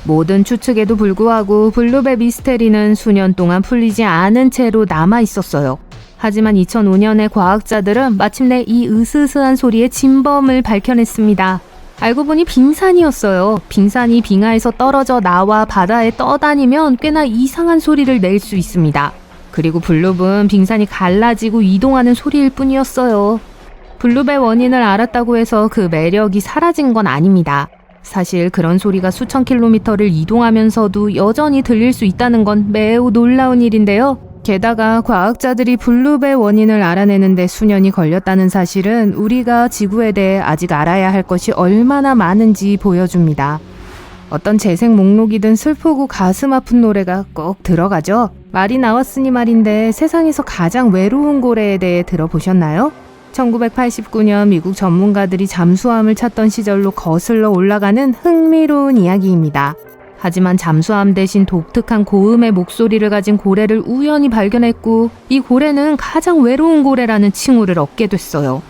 모든 추측에도 불구하고 블룹의 미스테리는 수년 동안 풀리지 않은 채로 남아 있었어요. 하지만 2005년에 과학자들은 마침내 이 으스스한 소리의 진범을 밝혀냈습니다. 알고 보니 빙산이었어요. 빙산이 빙하에서 떨어져 나와 바다에 떠다니면 꽤나 이상한 소리를 낼 수 있습니다. 그리고 블룹은 빙산이 갈라지고 이동하는 소리일 뿐이었어요. 블룹의 원인을 알았다고 해서 그 매력이 사라진 건 아닙니다. 사실 그런 소리가 수천 킬로미터를 이동하면서도 여전히 들릴 수 있다는 건 매우 놀라운 일인데요. 게다가 과학자들이 블룹의 원인을 알아내는데 수년이 걸렸다는 사실은 우리가 지구에 대해 아직 알아야 할 것이 얼마나 많은지 보여줍니다. 어떤 재생 목록이든 슬프고 가슴 아픈 노래가 꼭 들어가죠. 말이 나왔으니 말인데 세상에서 가장 외로운 고래에 대해 들어보셨나요? 1989년 미국 전문가들이 잠수함을 찾던 시절로 거슬러 올라가는 흥미로운 이야기입니다. 하지만 잠수함 대신 독특한 고음의 목소리를 가진 고래를 우연히 발견했고 이 고래는 가장 외로운 고래라는 칭호를 얻게 됐어요.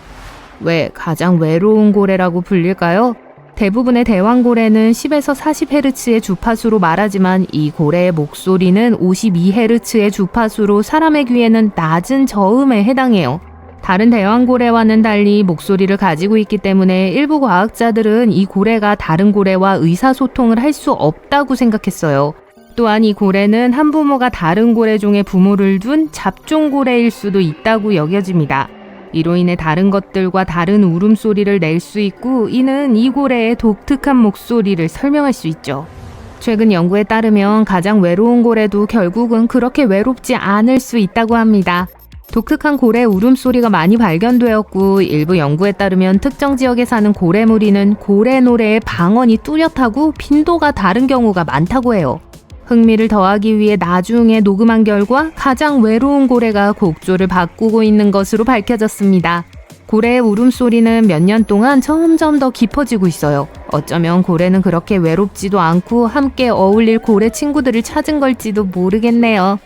왜 가장 외로운 고래라고 불릴까요? 대부분의 대왕고래는 10에서 40Hz의 주파수로 말하지만 이 고래의 목소리는 52Hz의 주파수로 사람의 귀에는 낮은 저음에 해당해요. 다른 대왕고래와는 달리 목소리를 가지고 있기 때문에 일부 과학자들은 이 고래가 다른 고래와 의사소통을 할 수 없다고 생각했어요. 또한 이 고래는 한부모가 다른 고래종의 부모를 둔 잡종고래일 수도 있다고 여겨집니다. 이로 인해 다른 것들과 다른 울음소리를 낼 수 있고 이는 이 고래의 독특한 목소리를 설명할 수 있죠. 최근 연구에 따르면 가장 외로운 고래도 결국은 그렇게 외롭지 않을 수 있다고 합니다. 독특한 고래 울음소리가 많이 발견되었고 일부 연구에 따르면 특정 지역에 사는 고래 무리는 고래 노래의 방언이 뚜렷하고 빈도가 다른 경우가 많다고 해요. 흥미를 더하기 위해 나중에 녹음한 결과 가장 외로운 고래가 곡조를 바꾸고 있는 것으로 밝혀졌습니다. 고래의 울음소리는 몇 년 동안 점점 더 깊어지고 있어요. 어쩌면 고래는 그렇게 외롭지도 않고 함께 어울릴 고래 친구들을 찾은 걸지도 모르겠네요.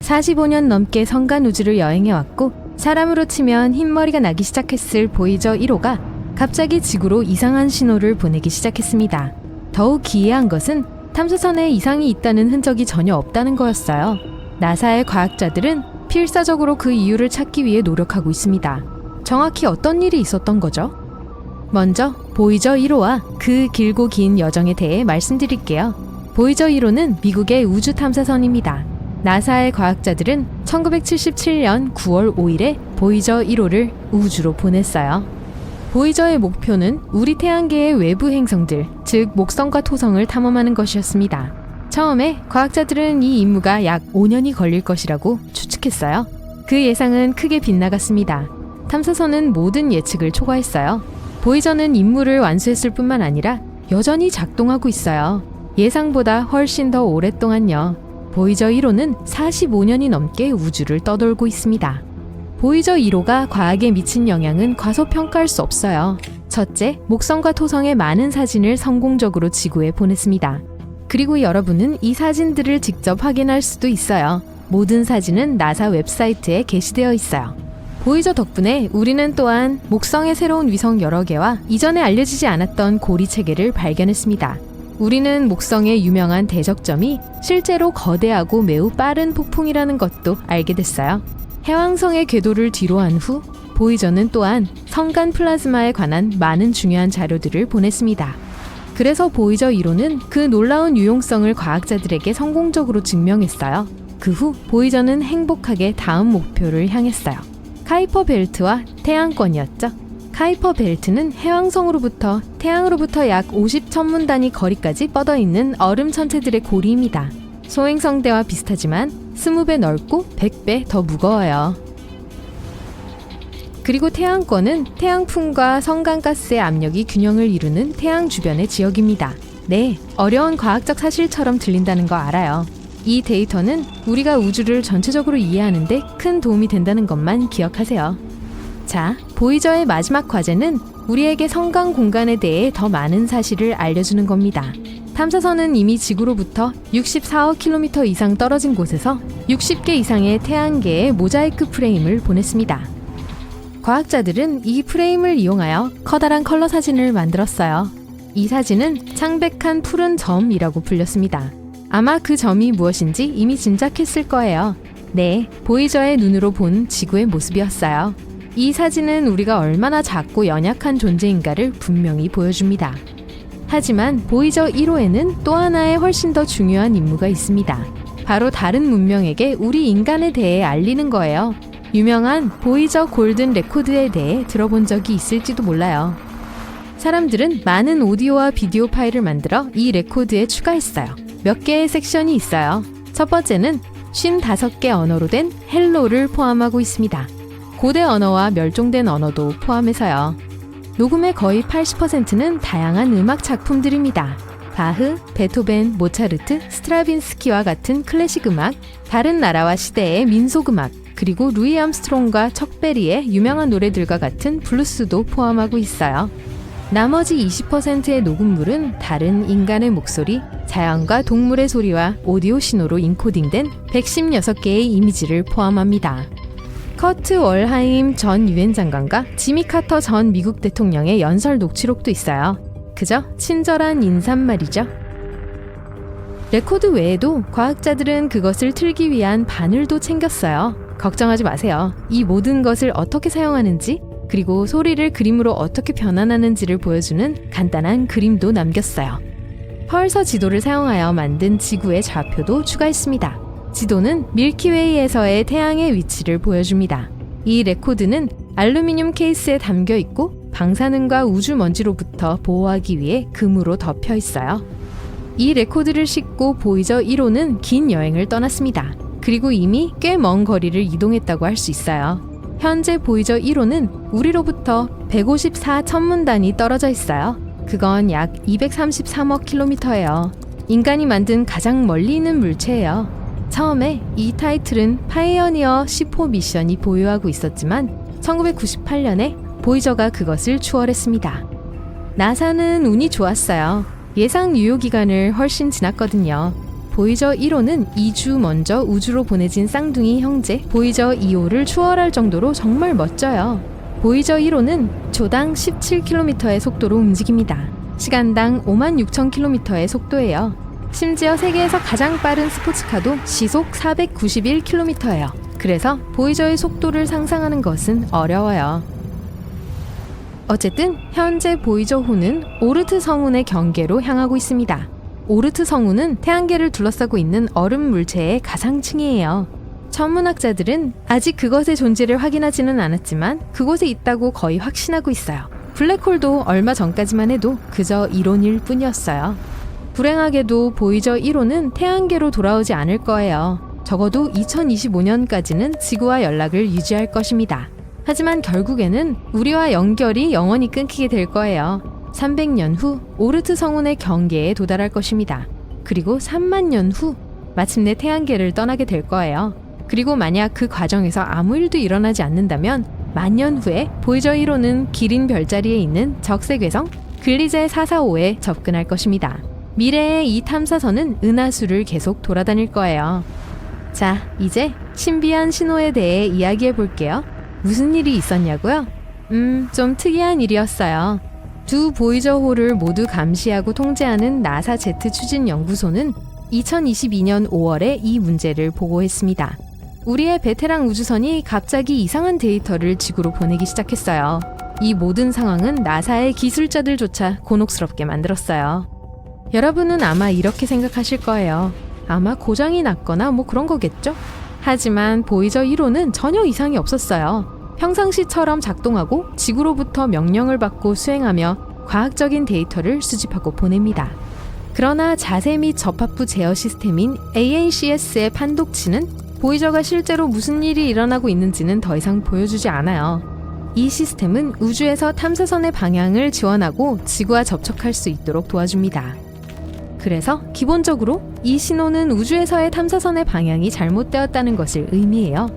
45년 넘게 성간 우주를 여행해왔고 사람으로 치면 흰머리가 나기 시작했을 보이저 1호가 갑자기 지구로 이상한 신호를 보내기 시작했습니다. 더욱 기이한 것은 탐사선에 이상이 있다는 흔적이 전혀 없다는 거였어요. 나사의 과학자들은 필사적으로 그 이유를 찾기 위해 노력하고 있습니다. 정확히 어떤 일이 있었던 거죠? 먼저 보이저 1호와 그 길고 긴 여정에 대해 말씀드릴게요. 보이저 1호는 미국의 우주 탐사선입니다. 나사의 과학자들은 1977년 9월 5일에 보이저 1호를 우주로 보냈어요. 보이저의 목표는 우리 태양계의 외부 행성들, 즉 목성과 토성을 탐험하는 것이었습니다. 처음에 과학자들은 이 임무가 약 5년이 걸릴 것이라고 추측했어요. 그 예상은 크게 빗나갔습니다. 탐사선은 모든 예측을 초과했어요. 보이저는 임무를 완수했을 뿐만 아니라 여전히 작동하고 있어요. 예상보다 훨씬 더 오랫동안요. 보이저 1호는 45년이 넘게 우주를 떠돌고 있습니다. 보이저 1호가 과학에 미친 영향은 과소평가할 수 없어요. 첫째, 목성과 토성의 많은 사진을 성공적으로 지구에 보냈습니다. 그리고 여러분은 이 사진들을 직접 확인할 수도 있어요. 모든 사진은 나사 웹사이트에 게시되어 있어요. 보이저 덕분에 우리는 또한 목성의 새로운 위성 여러 개와 이전에 알려지지 않았던 고리 체계를 발견했습니다. 우리는 목성의 유명한 대적점이 실제로 거대하고 매우 빠른 폭풍이라는 것도 알게 됐어요. 해왕성의 궤도를 뒤로한 후 보이저는 또한 성간 플라즈마에 관한 많은 중요한 자료들을 보냈습니다. 그래서 보이저 1호는 그 놀라운 유용성을 과학자들에게 성공적으로 증명했어요. 그 후 보이저는 행복하게 다음 목표를 향했어요. 카이퍼 벨트와 태양권이었죠. 카이퍼 벨트는 해왕성으로부터 태양으로부터 약 50천문 단위 거리까지 뻗어있는 얼음 천체들의 고리입니다. 소행성대와 비슷하지만 20배 넓고 100배 더 무거워요. 그리고 태양권은 태양풍과 성간가스의 압력이 균형을 이루는 태양 주변의 지역입니다. 네, 어려운 과학적 사실처럼 들린다는 거 알아요. 이 데이터는 우리가 우주를 전체적으로 이해하는 데 큰 도움이 된다는 것만 기억하세요. 자, 보이저의 마지막 과제는 우리에게 성간 공간에 대해 더 많은 사실을 알려주는 겁니다. 탐사선은 이미 지구로부터 64억 킬로미터 이상 떨어진 곳에서 60개 이상의 태양계의 모자이크 프레임을 보냈습니다. 과학자들은 이 프레임을 이용하여 커다란 컬러 사진을 만들었어요. 이 사진은 창백한 푸른 점이라고 불렸습니다. 아마 그 점이 무엇인지 이미 짐작했을 거예요. 네, 보이저의 눈으로 본 지구의 모습이었어요. 이 사진은 우리가 얼마나 작고 연약한 존재인가를 분명히 보여줍니다. 하지만 보이저 1호에는 또 하나의 훨씬 더 중요한 임무가 있습니다. 바로 다른 문명에게 우리 인간에 대해 알리는 거예요. 유명한 보이저 골든 레코드에 대해 들어본 적이 있을지도 몰라요. 사람들은 많은 오디오와 비디오 파일을 만들어 이 레코드에 추가했어요. 몇 개의 섹션이 있어요. 첫 번째는 55개 언어로 된 헬로를 포함하고 있습니다. 고대 언어와 멸종된 언어도 포함해서요. 녹음의 거의 80%는 다양한 음악 작품들입니다. 바흐, 베토벤, 모차르트, 스트라빈스키와 같은 클래식 음악, 다른 나라와 시대의 민속 음악, 그리고 루이 암스트롱과 척 베리의 유명한 노래들과 같은 블루스도 포함하고 있어요. 나머지 20%의 녹음물은 다른 인간의 목소리, 자연과 동물의 소리와 오디오 신호로 인코딩된 116개의 이미지를 포함합니다. 커트 월하임 전 유엔 장관과 지미 카터 전 미국 대통령의 연설 녹취록도 있어요. 그저 친절한 인사말이죠. 레코드 외에도 과학자들은 그것을 틀기 위한 바늘도 챙겼어요. 걱정하지 마세요. 이 모든 것을 어떻게 사용하는지, 그리고 소리를 그림으로 어떻게 변환하는지를 보여주는 간단한 그림도 남겼어요. 펄서 지도를 사용하여 만든 지구의 좌표도 추가했습니다. 지도는 밀키웨이에서의 태양의 위치를 보여줍니다. 이 레코드는 알루미늄 케이스에 담겨 있고 방사능과 우주 먼지로부터 보호하기 위해 금으로 덮여 있어요. 이 레코드를 싣고 보이저 1호는 긴 여행을 떠났습니다. 그리고 이미 꽤 먼 거리를 이동했다고 할 수 있어요. 현재 보이저 1호는 우리로부터 154천문단이 떨어져 있어요. 그건 약 233억 킬로미터예요. 인간이 만든 가장 멀리 있는 물체예요. 처음에 이 타이틀은 파이어니어 10호 미션이 보유하고 있었지만 1998년에 보이저가 그것을 추월했습니다. 나사는 운이 좋았어요. 예상 유효 기간을 훨씬 지났거든요. 보이저 1호는 2주 먼저 우주로 보내진 쌍둥이 형제 보이저 2호를 추월할 정도로 정말 멋져요. 보이저 1호는 초당 17km의 속도로 움직입니다. 시간당 56,000km의 속도예요. 심지어 세계에서 가장 빠른 스포츠카도 시속 491km예요. 그래서 보이저의 속도를 상상하는 것은 어려워요. 어쨌든 현재 보이저호는 오르트 성운의 경계로 향하고 있습니다. 오르트 성운은 태양계를 둘러싸고 있는 얼음 물체의 가상층이에요. 천문학자들은 아직 그것의 존재를 확인하지는 않았지만 그곳에 있다고 거의 확신하고 있어요. 블랙홀도 얼마 전까지만 해도 그저 이론일 뿐이었어요. 불행하게도 보이저 1호는 태양계로 돌아오지 않을 거예요. 적어도 2025년까지는 지구와 연락을 유지할 것입니다. 하지만 결국에는 우리와 연결이 영원히 끊기게 될 거예요. 300년 후 오르트 성운의 경계에 도달할 것입니다. 그리고 3만 년 후 마침내 태양계를 떠나게 될 거예요. 그리고 만약 그 과정에서 아무 일도 일어나지 않는다면 만년 후에 보이저 1호는 기린 별자리에 있는 적색외성 글리제 445에 접근할 것입니다. 미래의 이 탐사선은 은하수를 계속 돌아다닐 거예요. 자, 이제 신비한 신호에 대해 이야기해 볼게요. 무슨 일이 있었냐고요? 좀 특이한 일이었어요. 두 보이저호를 모두 감시하고 통제하는 나사 제트 추진 연구소는 2022년 5월에 이 문제를 보고했습니다. 우리의 베테랑 우주선이 갑자기 이상한 데이터를 지구로 보내기 시작했어요. 이 모든 상황은 나사의 기술자들조차 곤혹스럽게 만들었어요. 여러분은 아마 이렇게 생각하실 거예요. 아마 고장이 났거나 뭐 그런 거겠죠? 하지만 보이저 1호는 전혀 이상이 없었어요. 평상시처럼 작동하고 지구로부터 명령을 받고 수행하며 과학적인 데이터를 수집하고 보냅니다. 그러나 자세 및 접합부 제어 시스템인 ANCS의 판독치는 보이저가 실제로 무슨 일이 일어나고 있는지는 더 이상 보여주지 않아요. 이 시스템은 우주에서 탐사선의 방향을 지원하고 지구와 접촉할 수 있도록 도와줍니다. 그래서 기본적으로 이 신호는 우주에서의 탐사선의 방향이 잘못되었다는 것을 의미해요.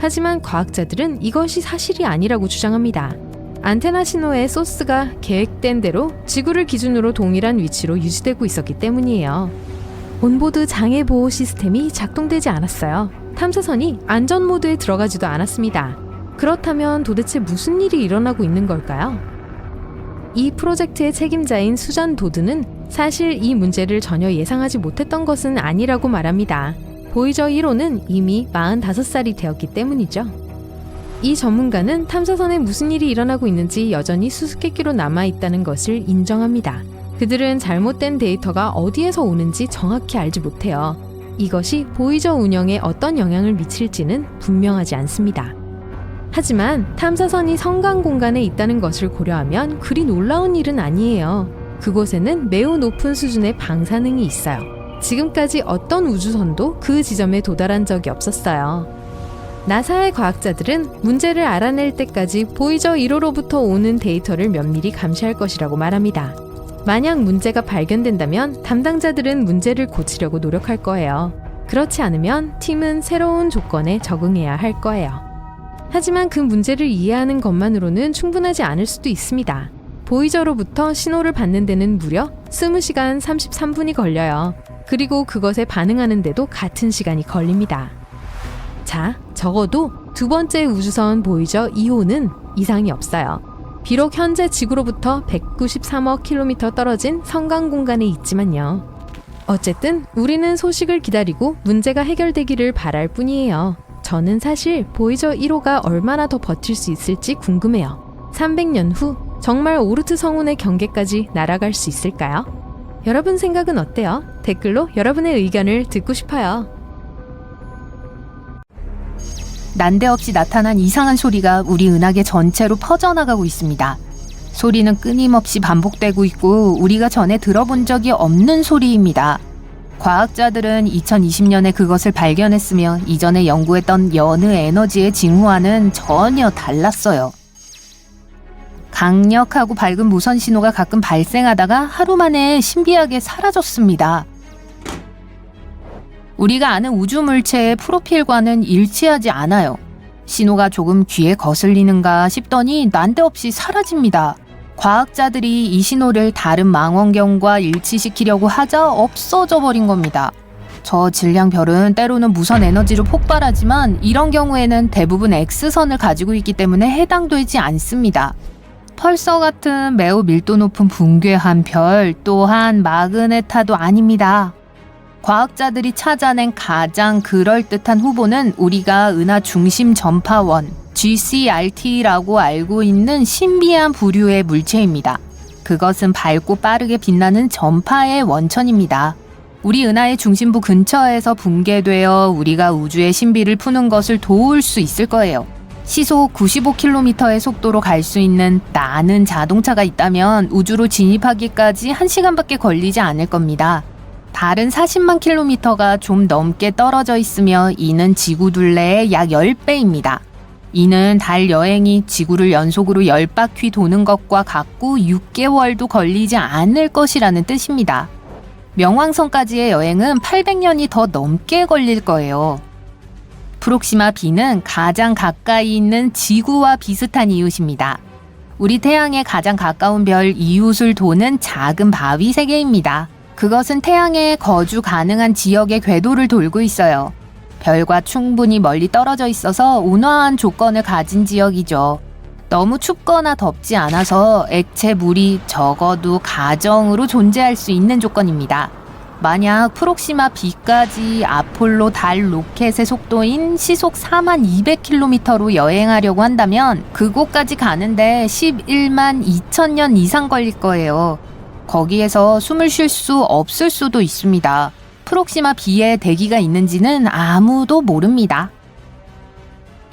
하지만 과학자들은 이것이 사실이 아니라고 주장합니다. 안테나 신호의 소스가 계획된 대로 지구를 기준으로 동일한 위치로 유지되고 있었기 때문이에요. 온보드 장애 보호 시스템이 작동되지 않았어요. 탐사선이 안전 모드에 들어가지도 않았습니다. 그렇다면 도대체 무슨 일이 일어나고 있는 걸까요? 이 프로젝트의 책임자인 수잔 도드는 사실 이 문제를 전혀 예상하지 못했던 것은 아니라고 말합니다. 보이저 1호는 이미 45살이 되었기 때문이죠. 이 전문가는 탐사선에 무슨 일이 일어나고 있는지 여전히 수수께끼로 남아있다는 것을 인정합니다. 그들은 잘못된 데이터가 어디에서 오는지 정확히 알지 못해요. 이것이 보이저 운영에 어떤 영향을 미칠지는 분명하지 않습니다. 하지만 탐사선이 성강 공간에 있다는 것을 고려하면 그리 놀라운 일은 아니에요. 그곳에는 매우 높은 수준의 방사능이 있어요. 지금까지 어떤 우주선도 그 지점에 도달한 적이 없었어요. 나사의 과학자들은 문제를 알아낼 때까지 보이저 1호로부터 오는 데이터를 면밀히 감시할 것이라고 말합니다. 만약 문제가 발견된다면 담당자들은 문제를 고치려고 노력할 거예요. 그렇지 않으면 팀은 새로운 조건에 적응해야 할 거예요. 하지만 그 문제를 이해하는 것만으로는 충분하지 않을 수도 있습니다. 보이저로부터 신호를 받는 데는 무려 20시간 33분이 걸려요. 그리고 그것에 반응하는 데도 같은 시간이 걸립니다. 자, 적어도 두 번째 우주선 보이저 2호는 이상이 없어요. 비록 현재 지구로부터 193억 킬로미터 떨어진 성강 공간에 있지만요. 어쨌든 우리는 소식을 기다리고 문제가 해결되기를 바랄 뿐이에요. 저는 사실 보이저 1호가 얼마나 더 버틸 수 있을지 궁금해요. 300년 후 정말 오르트 성운의 경계까지 날아갈 수 있을까요? 여러분 생각은 어때요? 댓글로 여러분의 의견을 듣고 싶어요.
난데없이 나타난 이상한 소리가 우리 은하계 전체로 퍼져나가고 있습니다. 소리는 끊임없이 반복되고 있고 우리가 전에 들어본 적이 없는 소리입니다. 과학자들은 2020년에 그것을 발견했으며 이전에 연구했던 여느 에너지의 징후와는 전혀 달랐어요. 강력하고 밝은 무선 신호가 가끔 발생하다가 하루 만에 신비하게 사라졌습니다. 우리가 아는 우주 물체의 프로필과는 일치하지 않아요. 신호가 조금 귀에 거슬리는가 싶더니 난데없이 사라집니다. 과학자들이 이 신호를 다른 망원경과 일치시키려고 하자 없어져 버린 겁니다. 저 질량별은 때로는 무선 에너지로 폭발하지만 이런 경우에는 대부분 X선을 가지고 있기 때문에 해당되지 않습니다. 펄서 같은 매우 밀도 높은 붕괴한 별 또한 마그네타도 아닙니다. 과학자들이 찾아낸 가장 그럴듯한 후보는 우리가 은하 중심 전파원 GCRT라고 알고 있는 신비한 부류의 물체입니다. 그것은 밝고 빠르게 빛나는 전파의 원천입니다. 우리 은하의 중심부 근처에서 붕괴되어 우리가 우주의 신비를 푸는 것을 도울 수 있을 거예요. 시속 95km의 속도로 갈 수 있는 나는 자동차가 있다면 우주로 진입하기까지 1시간밖에 걸리지 않을 겁니다. 다른 40만 킬로미터가 좀 넘게 떨어져 있으며 이는 지구 둘레의 약 10배입니다. 이는 달 여행이 지구를 연속으로 10바퀴 도는 것과 같고 6개월도 걸리지 않을 것이라는 뜻입니다. 명왕성까지의 여행은 800년이 더 넘게 걸릴 거예요. 프록시마 B는 가장 가까이 있는 지구와 비슷한 이웃입니다. 우리 태양에 가장 가까운 별 이웃을 도는 작은 바위 세계입니다. 그것은 태양에 거주 가능한 지역의 궤도를 돌고 있어요. 별과 충분히 멀리 떨어져 있어서 온화한 조건을 가진 지역이죠. 너무 춥거나 덥지 않아서 액체 물이 적어도 가정으로 존재할 수 있는 조건입니다. 만약 프록시마 B까지 아폴로 달 로켓의 속도인 시속 42,200km로 여행하려고 한다면 그곳까지 가는데 11만 2천년 이상 걸릴 거예요. 거기에서 숨을 쉴 수 없을 수도 있습니다. 프록시마 B에 대기가 있는지는 아무도 모릅니다.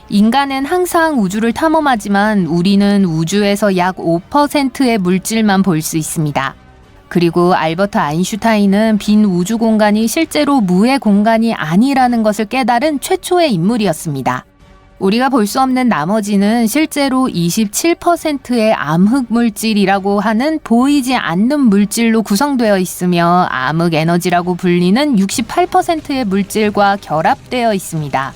인간은 항상 우주를 탐험하지만 우리는 우주에서 약 5%의 물질만 볼 수 있습니다. 그리고 알버트 아인슈타인은 빈 우주 공간이 실제로 무의 공간이 아니라는 것을 깨달은 최초의 인물이었습니다. 우리가 볼 수 없는 나머지는 실제로 27%의 암흑 물질이라고 하는 보이지 않는 물질로 구성되어 있으며 암흑 에너지라고 불리는 68%의 물질과 결합되어 있습니다.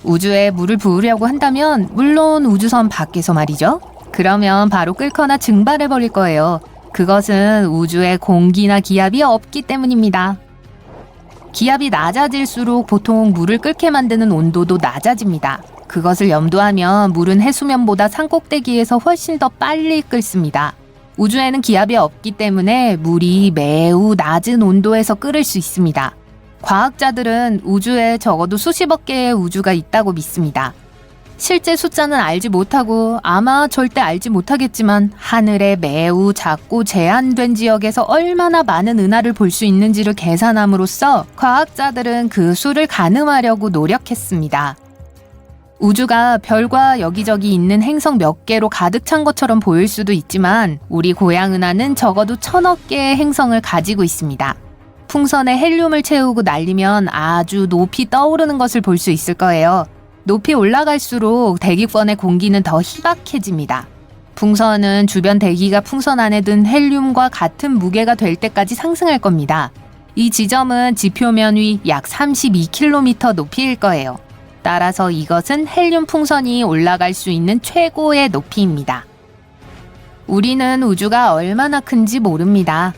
우주에 물을 부으려고 한다면 물론 우주선 밖에서 말이죠. 그러면 바로 끓거나 증발해버릴 거예요. 그것은 우주에 공기나 기압이 없기 때문입니다. 기압이 낮아질수록 보통 물을 끓게 만드는 온도도 낮아집니다. 그것을 염두하면 물은 해수면보다 산꼭대기에서 훨씬 더 빨리 끓습니다. 우주에는 기압이 없기 때문에 물이 매우 낮은 온도에서 끓을 수 있습니다. 과학자들은 우주에 적어도 수십억 개의 우주가 있다고 믿습니다. 실제 숫자는 알지 못하고 아마 절대 알지 못하겠지만 하늘의 매우 작고 제한된 지역에서 얼마나 많은 은하를 볼 수 있는지를 계산함으로써 과학자들은 그 수를 가늠하려고 노력했습니다. 우주가 별과 여기저기 있는 행성 몇 개로 가득 찬 것처럼 보일 수도 있지만 우리 고향 은하는 적어도 1000억 개의 행성을 가지고 있습니다. 풍선에 헬륨을 채우고 날리면 아주 높이 떠오르는 것을 볼 수 있을 거예요. 높이 올라갈수록 대기권의 공기는 더 희박해집니다. 풍선은 주변 대기가 풍선 안에 든 헬륨과 같은 무게가 될 때까지 상승할 겁니다. 이 지점은 지표면 위 약 32km 높이일 거예요. 따라서 이것은 헬륨 풍선이 올라갈 수 있는 최고의 높이입니다. 우리는 우주가 얼마나 큰지 모릅니다.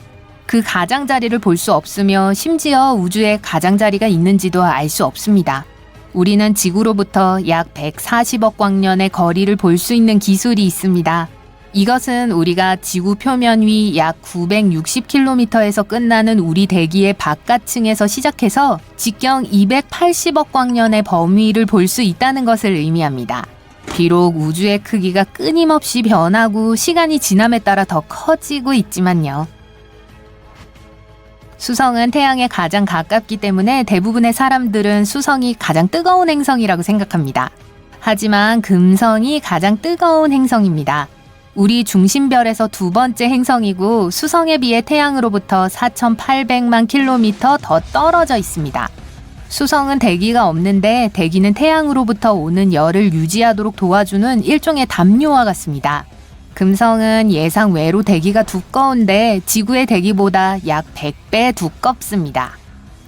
그 가장자리를 볼 수 없으며 심지어 우주에 가장자리가 있는지도 알 수 없습니다. 우리는 지구로부터 약 140억 광년의 거리를 볼 수 있는 기술이 있습니다. 이것은 우리가 지구 표면 위 약 960km에서 끝나는 우리 대기의 바깥층에서 시작해서 직경 280억 광년의 범위를 볼 수 있다는 것을 의미합니다. 비록 우주의 크기가 끊임없이 변하고 시간이 지남에 따라 더 커지고 있지만요. 수성은 태양에 가장 가깝기 때문에 대부분의 사람들은 수성이 가장 뜨거운 행성이라고 생각합니다. 하지만 금성이 가장 뜨거운 행성입니다. 우리 중심별에서 두 번째 행성이고 수성에 비해 태양으로부터 4,800만 킬로미터 더 떨어져 있습니다. 수성은 대기가 없는데 대기는 태양으로부터 오는 열을 유지하도록 도와주는 일종의 담요와 같습니다. 금성은 예상 외로 대기가 두꺼운데 지구의 대기보다 약 100배 두껍습니다.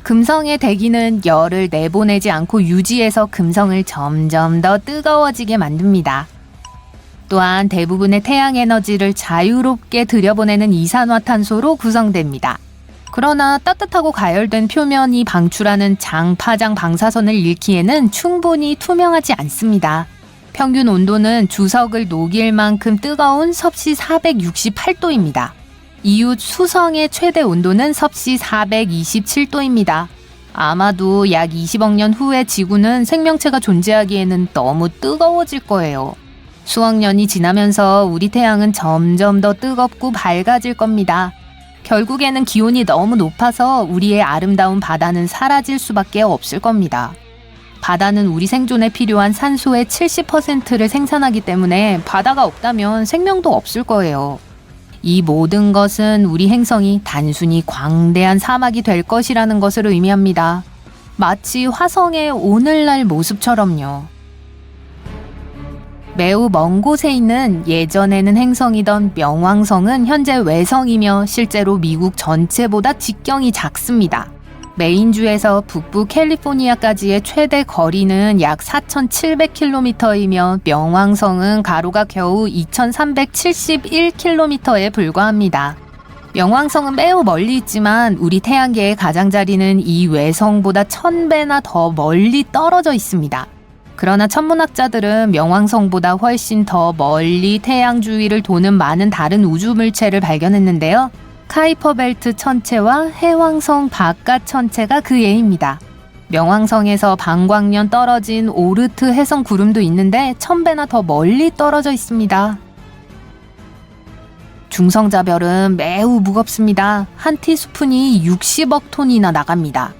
금성의 대기는 열을 내보내지 않고 유지해서 금성을 점점 더 뜨거워지게 만듭니다. 또한 대부분의 태양 에너지를 자유롭게 들여보내는 이산화탄소로 구성됩니다. 그러나 따뜻하고 가열된 표면이 방출하는 장파장 방사선을 잃기에는 충분히 투명하지 않습니다. 평균 온도는 주석을 녹일 만큼 뜨거운 섭씨 468도입니다. 이웃 수성의 최대 온도는 섭씨 427도입니다. 아마도 약 20억 년 후의 지구는 생명체가 존재하기에는 너무 뜨거워질 거예요. 수억 년이 지나면서 우리 태양은 점점 더 뜨겁고 밝아질 겁니다. 결국에는 기온이 너무 높아서 우리의 아름다운 바다는 사라질 수밖에 없을 겁니다. 바다는 우리 생존에 필요한 산소의 70%를 생산하기 때문에 바다가 없다면 생명도 없을 거예요. 이 모든 것은 우리 행성이 단순히 광대한 사막이 될 것이라는 것을 의미합니다. 마치 화성의 오늘날 모습처럼요. 매우 먼 곳에 있는 예전에는 행성이던 명왕성은 현재 외성이며 실제로 미국 전체보다 직경이 작습니다. 메인주에서 북부 캘리포니아까지의 최대 거리는 약 4,700km이며 명왕성은 가로가 겨우 2,371km에 불과합니다. 명왕성은 매우 멀리 있지만 우리 태양계의 가장자리는 이 외성보다 1000배나 더 멀리 떨어져 있습니다. 그러나 천문학자들은 명왕성보다 훨씬 더 멀리 태양 주위를 도는 많은 다른 우주 물체를 발견했는데요. 카이퍼 벨트 천체와 해왕성 바깥 천체가 그 예입니다. 명왕성에서 반광년 떨어진 오르트 해성 구름도 있는데 1000배나 더 멀리 떨어져 있습니다. 중성자별은 매우 무겁습니다. 한 티스푼이 60억 톤이나 나갑니다.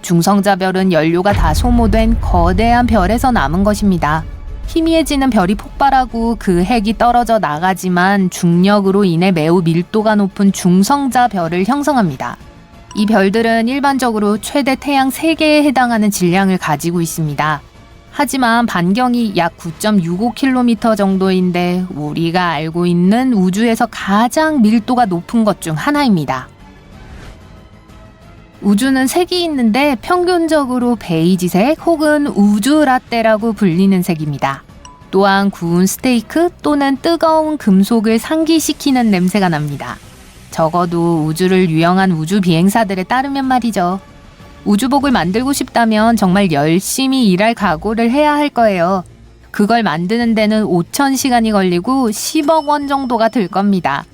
중성자별은 연료가 다 소모된 거대한 별에서 남은 것입니다. 희미해지는 별이 폭발하고 그 핵이 떨어져 나가지만 중력으로 인해 매우 밀도가 높은 중성자 별을 형성합니다. 이 별들은 일반적으로 최대 태양 3개에 해당하는 질량을 가지고 있습니다. 하지만 반경이 약 9.65km 정도인데 우리가 알고 있는 우주에서 가장 밀도가 높은 것 중 하나입니다. 우주는 색이 있는데 평균적으로 베이지색 혹은 우주라떼라고 불리는 색입니다. 또한 구운 스테이크 또는 뜨거운 금속을 상기시키는 냄새가 납니다. 적어도 우주를 유영한 우주 비행사들에 따르면 말이죠. 우주복을 만들고 싶다면 정말 열심히 일할 각오를 해야 할 거예요. 그걸 만드는 데는 5,000시간이 걸리고 10억 원 정도가 들 겁니다.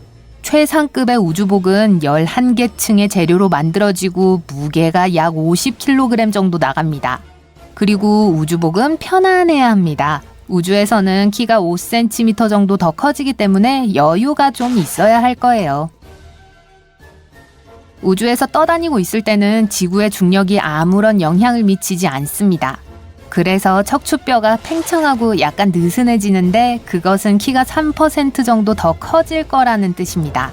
최상급의 우주복은 11개층의 재료로 만들어지고 무게가 약 50kg 정도 나갑니다. 그리고 우주복은 편안해야 합니다. 우주에서는 키가 5cm 정도 더 커지기 때문에 여유가 좀 있어야 할 거예요. 우주에서 떠다니고 있을 때는 지구의 중력이 아무런 영향을 미치지 않습니다. 그래서 척추뼈가 팽창하고 약간 느슨해지는데 그것은 키가 3% 정도 더 커질 거라는 뜻입니다.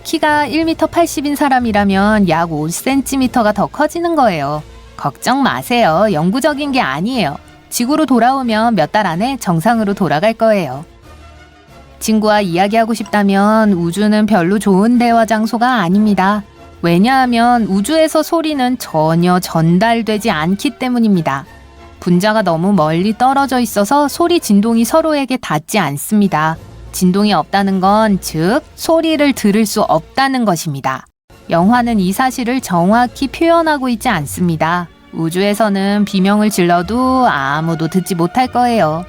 키가 1m 80인 사람이라면 약 5cm가 더 커지는 거예요. 걱정 마세요. 영구적인 게 아니에요. 지구로 돌아오면 몇 달 안에 정상으로 돌아갈 거예요. 친구와 이야기하고 싶다면 우주는 별로 좋은 대화 장소가 아닙니다. 왜냐하면 우주에서 소리는 전혀 전달되지 않기 때문입니다. 분자가 너무 멀리 떨어져 있어서 소리 진동이 서로에게 닿지 않습니다. 진동이 없다는 건 즉 소리를 들을 수 없다는 것입니다. 영화는 이 사실을 정확히 표현하고 있지 않습니다. 우주에서는 비명을 질러도 아무도 듣지 못할 거예요.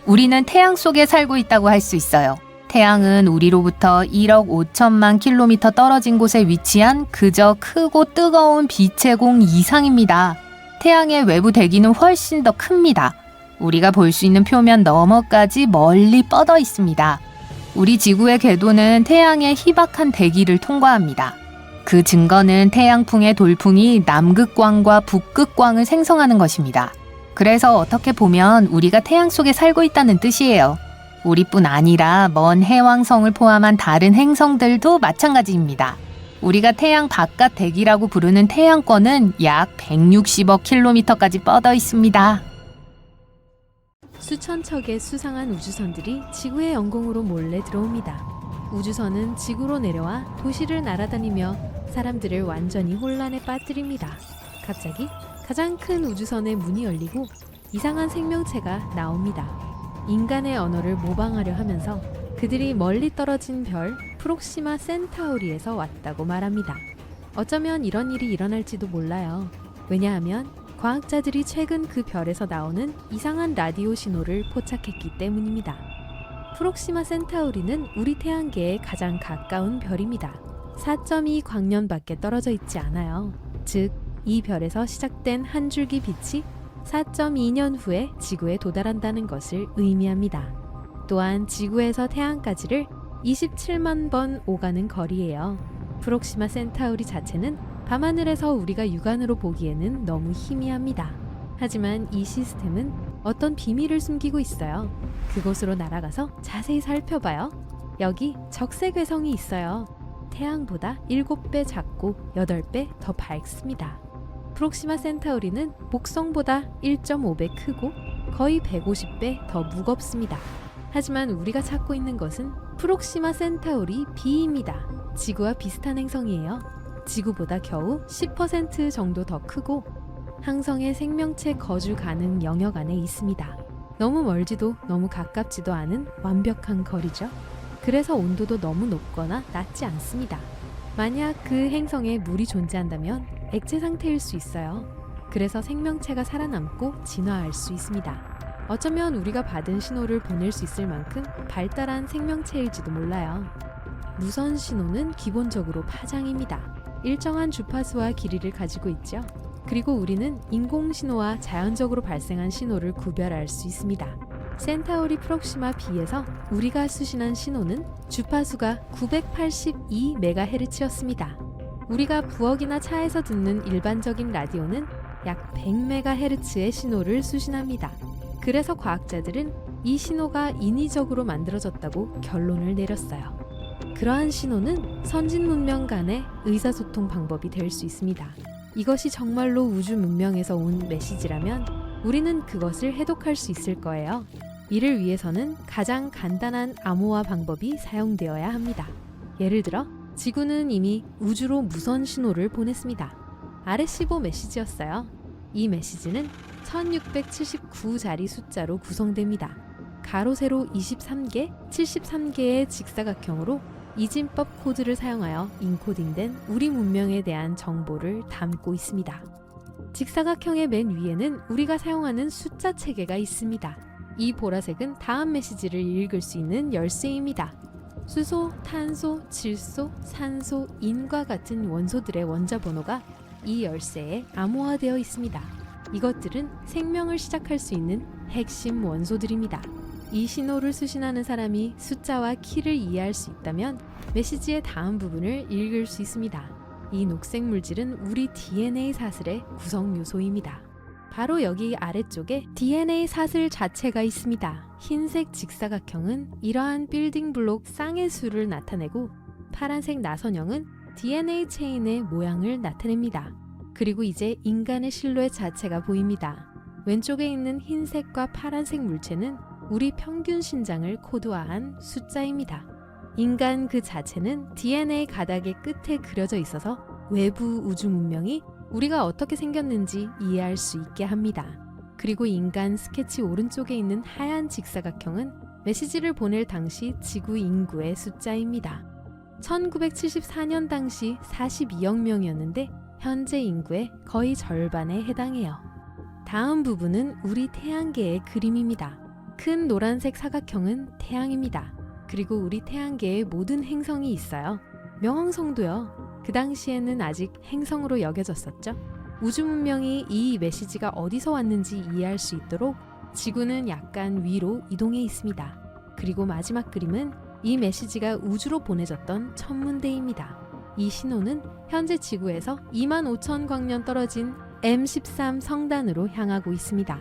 우리는 태양 속에 살고 있다고 할 수 있어요. 태양은 우리로부터 1억 5천만 킬로미터 떨어진 곳에 위치한 그저 크고 뜨거운 빛의 공 이상입니다. 태양의 외부 대기는 훨씬 더 큽니다. 우리가 볼 수 있는 표면 너머까지 멀리 뻗어 있습니다. 우리 지구의 궤도는 태양의 희박한 대기를 통과합니다. 그 증거는 태양풍의 돌풍이 남극광과 북극광을 생성하는 것입니다. 그래서 어떻게 보면 우리가 태양 속에 살고 있다는 뜻이에요. 우리뿐 아니라 먼 해왕성을 포함한 다른 행성들도 마찬가지입니다. 우리가 태양 바깥 대기라고 부르는 태양권은 약 160억 킬로미터까지 뻗어 있습니다.
수천 척의 수상한 우주선들이 지구의 영공으로 몰래 들어옵니다. 우주선은 지구로 내려와 도시를 날아다니며 사람들을 완전히 혼란에 빠뜨립니다. 갑자기 가장 큰 우주선의 문이 열리고 이상한 생명체가 나옵니다. 인간의 언어를 모방하려 하면서 그들이 멀리 떨어진 별 프록시마 센타우리에서 왔다고 말합니다. 어쩌면 이런 일이 일어날지도 몰라요. 왜냐하면 과학자들이 최근 그 별에서 나오는 이상한 라디오 신호를 포착했기 때문입니다. 프록시마 센타우리는 우리 태양계에 가장 가까운 별입니다. 4.2 광년밖에 떨어져 있지 않아요. 즉, 이 별에서 시작된 한 줄기 빛이 4.2년 후에 지구에 도달한다는 것을 의미합니다. 또한 지구에서 태양까지를 27만 번 오가는 거리예요. 프록시마 센타우리 자체는 밤하늘에서 우리가 육안으로 보기에는 너무 희미합니다. 하지만 이 시스템은 어떤 비밀을 숨기고 있어요. 그곳으로 날아가서 자세히 살펴봐요. 여기 적색괴성이 있어요. 태양보다 7배 작고 8배 더 밝습니다. 프록시마 센타우리는 목성보다 1.5배 크고 거의 150배 더 무겁습니다. 하지만 우리가 찾고 있는 것은 프록시마 센타우리 B입니다. 지구와 비슷한 행성이에요. 지구보다 겨우 10% 정도 더 크고 항성의 생명체 거주 가능 영역 안에 있습니다. 너무 멀지도 너무 가깝지도 않은 완벽한 거리죠. 그래서 온도도 너무 높거나 낮지 않습니다. 만약 그 행성에 물이 존재한다면 액체 상태일 수 있어요. 그래서 생명체가 살아남고 진화할 수 있습니다. 어쩌면 우리가 받은 신호를 보낼 수 있을 만큼 발달한 생명체일지도 몰라요. 무선 신호는 기본적으로 파장입니다. 일정한 주파수와 길이를 가지고 있죠. 그리고 우리는 인공 신호와 자연적으로 발생한 신호를 구별할 수 있습니다. 센타우리 프록시마 B에서 우리가 수신한 신호는 주파수가 982MHz였습니다. 우리가 부엌이나 차에서 듣는 일반적인 라디오는 약 100MHz의 신호를 수신합니다. 그래서 과학자들은 이 신호가 인위적으로 만들어졌다고 결론을 내렸어요. 그러한 신호는 선진 문명 간의 의사소통 방법이 될 수 있습니다. 이것이 정말로 우주 문명에서 온 메시지라면 우리는 그것을 해독할 수 있을 거예요. 이를 위해서는 가장 간단한 암호화 방법이 사용되어야 합니다. 예를 들어 지구는 이미 우주로 무선 신호를 보냈습니다. RS-15 메시지였어요. 이 메시지는 1679자리 숫자로 구성됩니다. 가로 세로 23개, 73개의 직사각형으로 이진법 코드를 사용하여 인코딩된 우리 문명에 대한 정보를 담고 있습니다. 직사각형의 맨 위에는 우리가 사용하는 숫자 체계가 있습니다. 이 보라색은 다음 메시지를 읽을 수 있는 열쇠입니다. 수소, 탄소, 질소, 산소, 인과 같은 원소들의 원자 번호가 이 열쇠에 암호화되어 있습니다. 이것들은 생명을 시작할 수 있는 핵심 원소들입니다. 이 신호를 수신하는 사람이 숫자와 키를 이해할 수 있다면 메시지의 다음 부분을 읽을 수 있습니다. 이 녹색 물질은 우리 DNA 사슬의 구성 요소입니다. 바로 여기 아래쪽에 DNA 사슬 자체가 있습니다. 흰색 직사각형은 이러한 빌딩 블록 쌍의 수를 나타내고 파란색 나선형은 DNA 체인의 모양을 나타냅니다. 그리고 이제 인간의 실루엣 자체가 보입니다. 왼쪽에 있는 흰색과 파란색 물체는 우리 평균 신장을 코드화한 숫자입니다. 인간 그 자체는 DNA 가닥의 끝에 그려져 있어서 외부 우주 문명이 우리가 어떻게 생겼는지 이해할 수 있게 합니다. 그리고 인간 스케치 오른쪽에 있는 하얀 직사각형은 메시지를 보낼 당시 지구 인구의 숫자입니다. 1974년 당시 42억 명이었는데 현재 인구의 거의 절반에 해당해요. 다음 부분은 우리 태양계의 그림입니다. 큰 노란색 사각형은 태양입니다. 그리고 우리 태양계에 모든 행성이 있어요. 명왕성도요. 그 당시에는 아직 행성으로 여겨졌었죠. 우주 문명이 이 메시지가 어디서 왔는지 이해할 수 있도록 지구는 약간 위로 이동해 있습니다. 그리고 마지막 그림은 이 메시지가 우주로 보내졌던 천문대입니다. 이 신호는 현재 지구에서 25,000광년 떨어진 M13 성단으로 향하고 있습니다.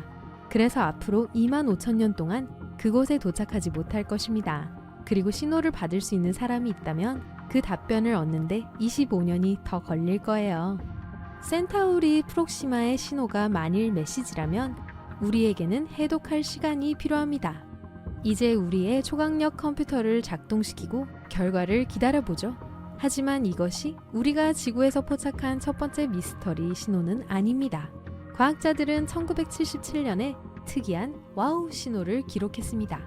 그래서 앞으로 25,000년 동안 그곳에 도착하지 못할 것입니다. 그리고 신호를 받을 수 있는 사람이 있다면 그 답변을 얻는데 25년이 더 걸릴 거예요. 센타우리 프록시마의 신호가 만일 메시지라면 우리에게는 해독할 시간이 필요합니다. 이제 우리의 초강력 컴퓨터를 작동시키고 결과를 기다려보죠. 하지만 이것이 우리가 지구에서 포착한 첫 번째 미스터리 신호는 아닙니다. 과학자들은 1977년에 특이한 와우 신호를 기록했습니다.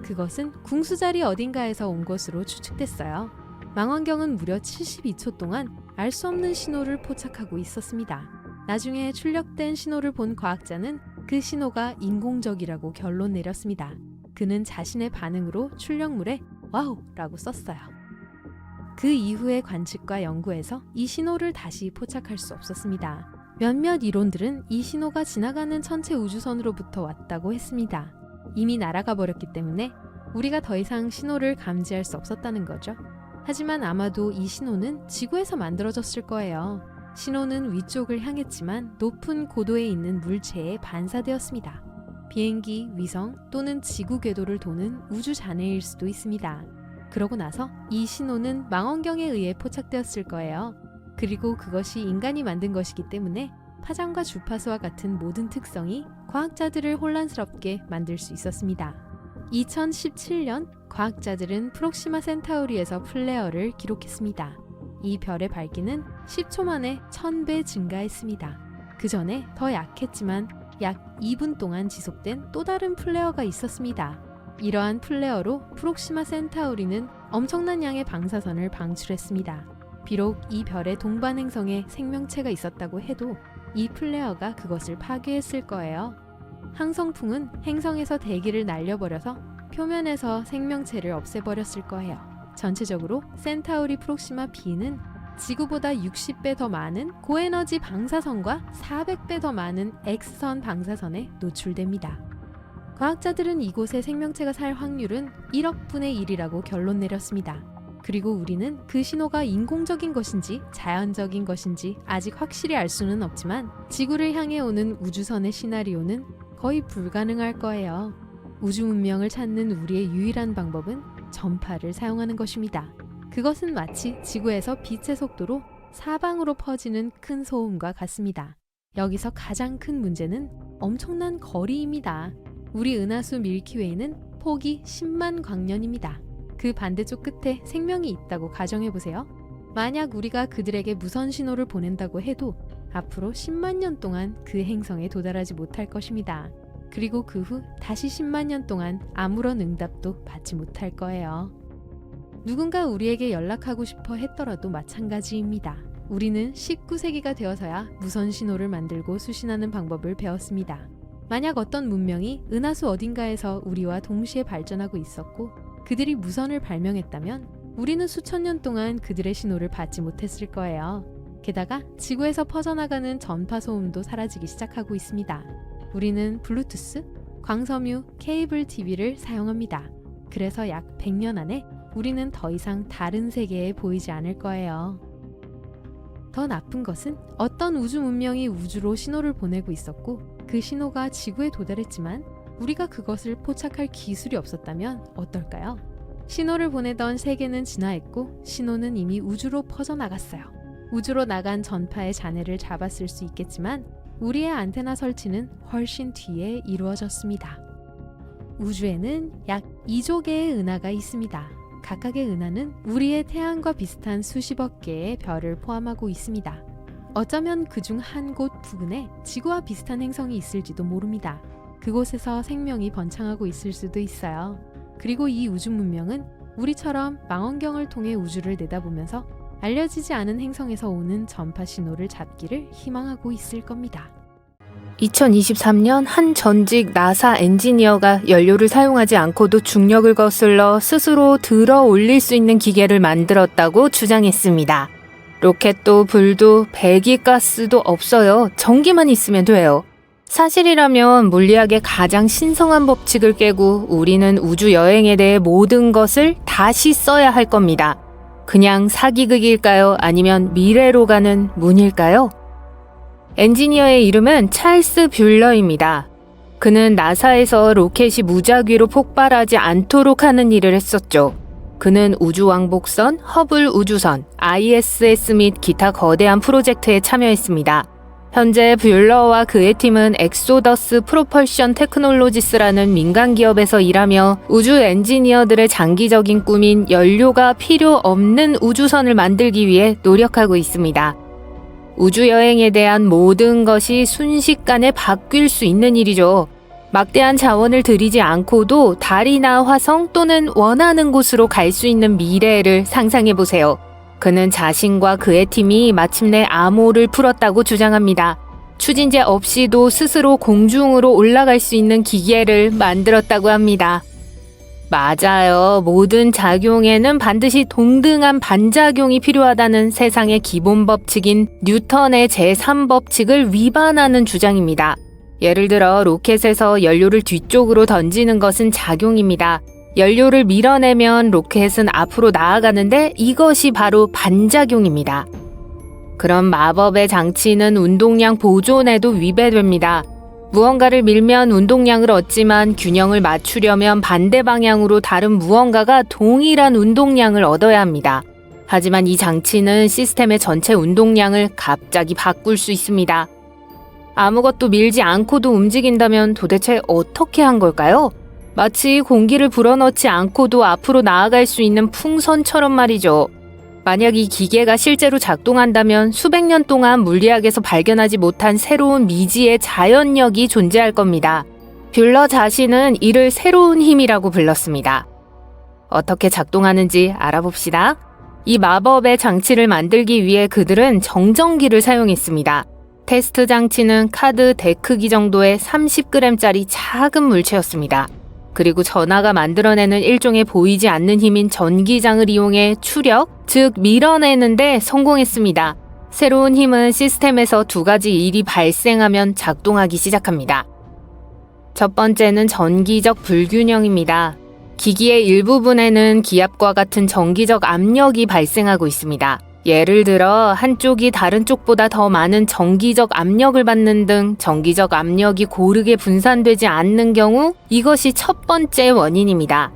그것은 궁수자리 어딘가에서 온 것으로 추측됐어요. 망원경은 무려 72초 동안 알 수 없는 신호를 포착하고 있었습니다. 나중에 출력된 신호를 본 과학자는 그 신호가 인공적이라고 결론 내렸습니다. 그는 자신의 반응으로 출력물에 와우라고 썼어요. 그 이후의 관측과 연구에서 이 신호를 다시 포착할 수 없었습니다. 몇몇 이론들은 이 신호가 지나가는 천체 우주선으로부터 왔다고 했습니다. 이미 날아가 버렸기 때문에 우리가 더 이상 신호를 감지할 수 없었다는 거죠. 하지만 아마도 이 신호는 지구에서 만들어졌을 거예요. 신호는 위쪽을 향했지만 높은 고도에 있는 물체에 반사되었습니다. 비행기, 위성 또는 지구 궤도를 도는 우주 잔해일 수도 있습니다. 그러고 나서 이 신호는 망원경에 의해 포착되었을 거예요. 그리고 그것이 인간이 만든 것이기 때문에 파장과 주파수와 같은 모든 특성이 과학자들을 혼란스럽게 만들 수 있었습니다. 2017년 과학자들은 프록시마 센타우리에서 플레어를 기록했습니다. 이 별의 밝기는 10초 만에 1000배 증가했습니다. 그 전에 더 약했지만 약 2분 동안 지속된 또 다른 플레어가 있었습니다. 이러한 플레어로 프록시마 센타우리는 엄청난 양의 방사선을 방출했습니다. 비록 이 별의 동반 행성에 생명체가 있었다고 해도 이 플레어가 그것을 파괴했을 거예요. 항성풍은 행성에서 대기를 날려버려서 표면에서 생명체를 없애버렸을 거예요. 전체적으로 센타우리 프록시마 B는 지구보다 60배 더 많은 고에너지 방사선과 400배 더 많은 X선 방사선에 노출됩니다. 과학자들은 이곳에 생명체가 살 확률은 1억 분의 1이라고 결론 내렸습니다. 그리고 우리는 그 신호가 인공적인 것인지 자연적인 것인지 아직 확실히 알 수는 없지만 지구를 향해 오는 우주선의 시나리오는 거의 불가능할 거예요. 우주 문명을 찾는 우리의 유일한 방법은 전파를 사용하는 것입니다. 그것은 마치 지구에서 빛의 속도로 사방으로 퍼지는 큰 소음과 같습니다. 여기서 가장 큰 문제는 엄청난 거리입니다. 우리 은하수 밀키웨이는 폭이 10만 광년입니다. 그 반대쪽 끝에 생명이 있다고 가정해보세요. 만약 우리가 그들에게 무선 신호를 보낸다고 해도 앞으로 10만 년 동안 그 행성에 도달하지 못할 것입니다. 그리고 그 후 다시 10만 년 동안 아무런 응답도 받지 못할 거예요. 누군가 우리에게 연락하고 싶어 했더라도 마찬가지입니다. 우리는 19세기가 되어서야 무선 신호를 만들고 수신하는 방법을 배웠습니다. 만약 어떤 문명이 은하수 어딘가에서 우리와 동시에 발전하고 있었고 그들이 무선을 발명했다면 우리는 수천 년 동안 그들의 신호를 받지 못했을 거예요. 게다가 지구에서 퍼져나가는 전파 소음도 사라지기 시작하고 있습니다. 우리는 블루투스, 광섬유, 케이블 TV를 사용합니다. 그래서 약 100년 안에 우리는 더 이상 다른 세계에 보이지 않을 거예요. 더 나쁜 것은 어떤 우주 문명이 우주로 신호를 보내고 있었고 그 신호가 지구에 도달했지만 우리가 그것을 포착할 기술이 없었다면 어떨까요? 신호를 보내던 세계는 진화했고 신호는 이미 우주로 퍼져나갔어요. 우주로 나간 전파의 잔해를 잡았을 수 있겠지만 우리의 안테나 설치는 훨씬 뒤에 이루어졌습니다. 우주에는 약 2조 개의 은하가 있습니다. 각각의 은하는 우리의 태양과 비슷한 수십억 개의 별을 포함하고 있습니다. 어쩌면 그중 한 곳 부근에 지구와 비슷한 행성이 있을지도 모릅니다. 그곳에서 생명이 번창하고 있을 수도 있어요. 그리고 이 우주 문명은 우리처럼 망원경을 통해 우주를 내다보면서 알려지지 않은 행성에서 오는 전파 신호를 잡기를 희망하고 있을 겁니다.
2023년 한 전직 나사 엔지니어가 연료를 사용하지 않고도 중력을 거슬러 스스로 들어 올릴 수 있는 기계를 만들었다고 주장했습니다. 로켓도 불도 배기가스도 없어요. 전기만 있으면 돼요. 사실이라면 물리학의 가장 신성한 법칙을 깨고 우리는 우주 여행에 대해 모든 것을 다시 써야 할 겁니다. 그냥 사기극일까요? 아니면 미래로 가는 문일까요? 엔지니어의 이름은 찰스 뷸러입니다. 그는 나사에서 로켓이 무작위로 폭발하지 않도록 하는 일을 했었죠. 그는 우주왕복선, 허블 우주선, ISS 및 기타 거대한 프로젝트에 참여했습니다. 현재 뷸러와 그의 팀은 엑소더스 프로펄션 테크놀로지스라는 민간 기업에서 일하며 우주 엔지니어들의 장기적인 꿈인 연료가 필요 없는 우주선을 만들기 위해 노력하고 있습니다. 우주 여행에 대한 모든 것이 순식간에 바뀔 수 있는 일이죠. 막대한 자원을 들이지 않고도 달이나 화성 또는 원하는 곳으로 갈 수 있는 미래를 상상해 보세요. 그는 자신과 그의 팀이 마침내 암호를 풀었다고 주장합니다. 추진제 없이도 스스로 공중으로 올라갈 수 있는 기계를 만들었다고 합니다. 맞아요. 모든 작용에는 반드시 동등한 반작용이 필요하다는 세상의 기본 법칙인 뉴턴의 제3법칙을 위반하는 주장입니다. 예를 들어 로켓에서 연료를 뒤쪽으로 던지는 것은 작용입니다. 연료를 밀어내면 로켓은 앞으로 나아가는데 이것이 바로 반작용입니다. 그럼 마법의 장치는 운동량 보존에도 위배됩니다. 무언가를 밀면 운동량을 얻지만 균형을 맞추려면 반대 방향으로 다른 무언가가 동일한 운동량을 얻어야 합니다. 하지만 이 장치는 시스템의 전체 운동량을 갑자기 바꿀 수 있습니다. 아무것도 밀지 않고도 움직인다면 도대체 어떻게 한 걸까요? 마치 공기를 불어넣지 않고도 앞으로 나아갈 수 있는 풍선처럼 말이죠. 만약 이 기계가 실제로 작동한다면 수백 년 동안 물리학에서 발견하지 못한 새로운 미지의 자연력이 존재할 겁니다. 뷸러 자신은 이를 새로운 힘이라고 불렀습니다. 어떻게 작동하는지 알아봅시다. 이 마법의 장치를 만들기 위해 그들은 정전기를 사용했습니다. 테스트 장치는 카드 덱 크기 정도의 30g짜리 작은 물체였습니다. 그리고 전하가 만들어내는 일종의 보이지 않는 힘인 전기장을 이용해 추력, 즉 밀어내는데 성공했습니다. 새로운 힘은 시스템에서 두 가지 일이 발생하면 작동하기 시작합니다. 첫 번째는 전기적 불균형입니다. 기기의 일부분에는 기압과 같은 전기적 압력이 발생하고 있습니다. 예를 들어 한쪽이 다른 쪽보다 더 많은 전기적 압력을 받는 등 전기적 압력이 고르게 분산되지 않는 경우 이것이 첫 번째 원인입니다.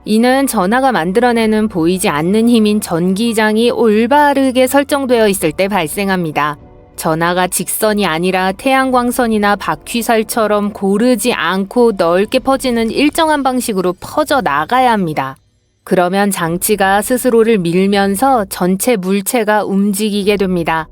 이는 전하가 만들어내는 보이지 않는 힘인 전기장이 올바르게 설정되어 있을 때 발생합니다. 전하가 직선이 아니라 태양광선이나 바퀴살처럼 고르지 않고 넓게 퍼지는 일정한 방식으로 퍼져 나가야 합니다. 그러면 장치가 스스로를 밀면서 전체 물체가 움직이게 됩니다.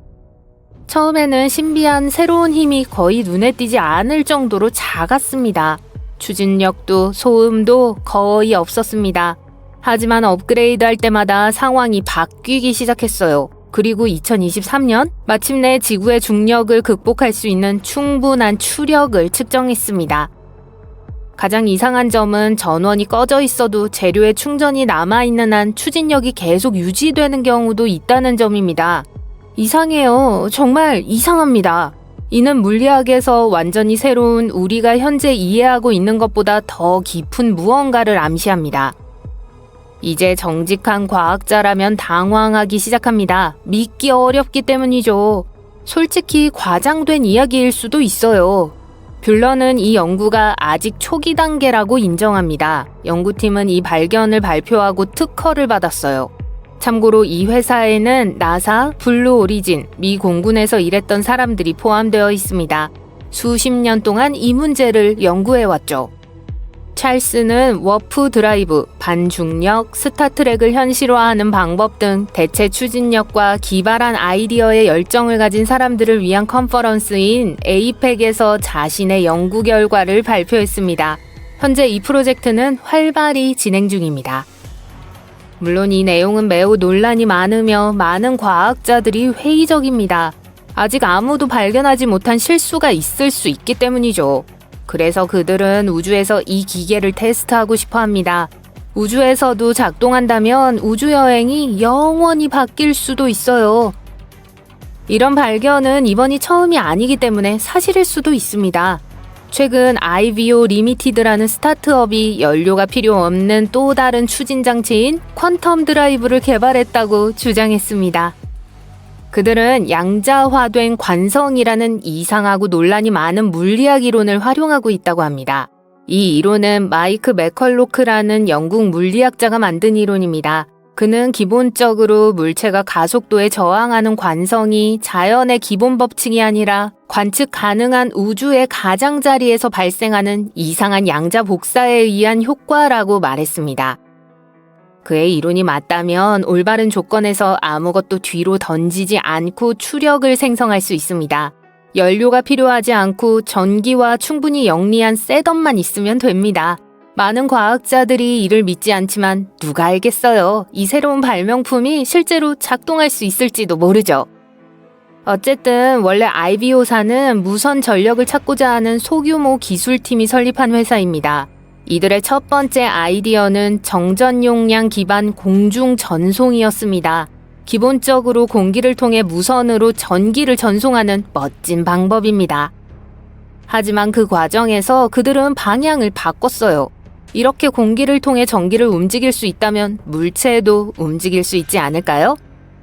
처음에는 신비한 새로운 힘이 거의 눈에 띄지 않을 정도로 작았습니다. 추진력도 소음도 거의 없었습니다. 하지만 업그레이드할 때마다 상황이 바뀌기 시작했어요. 그리고 2023년 마침내 지구의 중력을 극복할 수 있는 충분한 추력을 측정했습니다. 가장 이상한 점은 전원이 꺼져 있어도 재료의 충전이 남아있는 한 추진력이 계속 유지되는 경우도 있다는 점입니다. 이상해요. 정말 이상합니다. 이는 물리학에서 완전히 새로운 우리가 현재 이해하고 있는 것보다 더 깊은 무언가를 암시합니다. 이제 정직한 과학자라면 당황하기 시작합니다. 믿기 어렵기 때문이죠. 솔직히 과장된 이야기일 수도 있어요. 뷰러는 이 연구가 아직 초기 단계라고 인정합니다. 연구팀은 이 발견을 발표하고 특허를 받았어요. 참고로 이 회사에는 나사, 블루 오리진, 미 공군에서 일했던 사람들이 포함되어 있습니다. 수십 년 동안 이 문제를 연구해왔죠. 찰스는 워프 드라이브, 반중력, 스타트랙을 현실화하는 방법 등 대체 추진력과 기발한 아이디어에 열정을 가진 사람들을 위한 컨퍼런스인 에이펙에서 자신의 연구 결과를 발표했습니다. 현재 이 프로젝트는 활발히 진행 중입니다. 물론 이 내용은 매우 논란이 많으며 많은 과학자들이 회의적입니다. 아직 아무도 발견하지 못한 실수가 있을 수 있기 때문이죠. 그래서 그들은 우주에서 이 기계를 테스트하고 싶어 합니다. 우주에서도 작동한다면 우주여행이 영원히 바뀔 수도 있어요. 이런 발견은 이번이 처음이 아니기 때문에 사실일 수도 있습니다. 최근 IVO 리미티드라는 스타트업이 연료가 필요 없는 또 다른 추진 장치인 퀀텀 드라이브를 개발했다고 주장했습니다. 그들은 양자화된 관성이라는 이상하고 논란이 많은 물리학 이론을 활용하고 있다고 합니다. 이 이론은 마이크 맥컬로크라는 영국 물리학자가 만든 이론입니다. 그는 기본적으로 물체가 가속도에 저항하는 관성이 자연의 기본 법칙이 아니라 관측 가능한 우주의 가장자리에서 발생하는 이상한 양자 복사에 의한 효과라고 말했습니다. 그의 이론이 맞다면 올바른 조건에서 아무것도 뒤로 던지지 않고 추력을 생성할 수 있습니다. 연료가 필요하지 않고 전기와 충분히 영리한 셋업만 있으면 됩니다. 많은 과학자들이 이를 믿지 않지만 누가 알겠어요. 이 새로운 발명품이 실제로 작동할 수 있을지도 모르죠. 어쨌든 원래 IBO사는 무선 전력을 찾고자 하는 소규모 기술팀이 설립한 회사입니다. 이들의 첫 번째 아이디어는 정전 용량 기반 공중 전송이었습니다. 기본적으로 공기를 통해 무선으로 전기를 전송하는 멋진 방법입니다. 하지만 그 과정에서 그들은 방향을 바꿨어요. 이렇게 공기를 통해 전기를 움직일 수 있다면 물체도 움직일 수 있지 않을까요?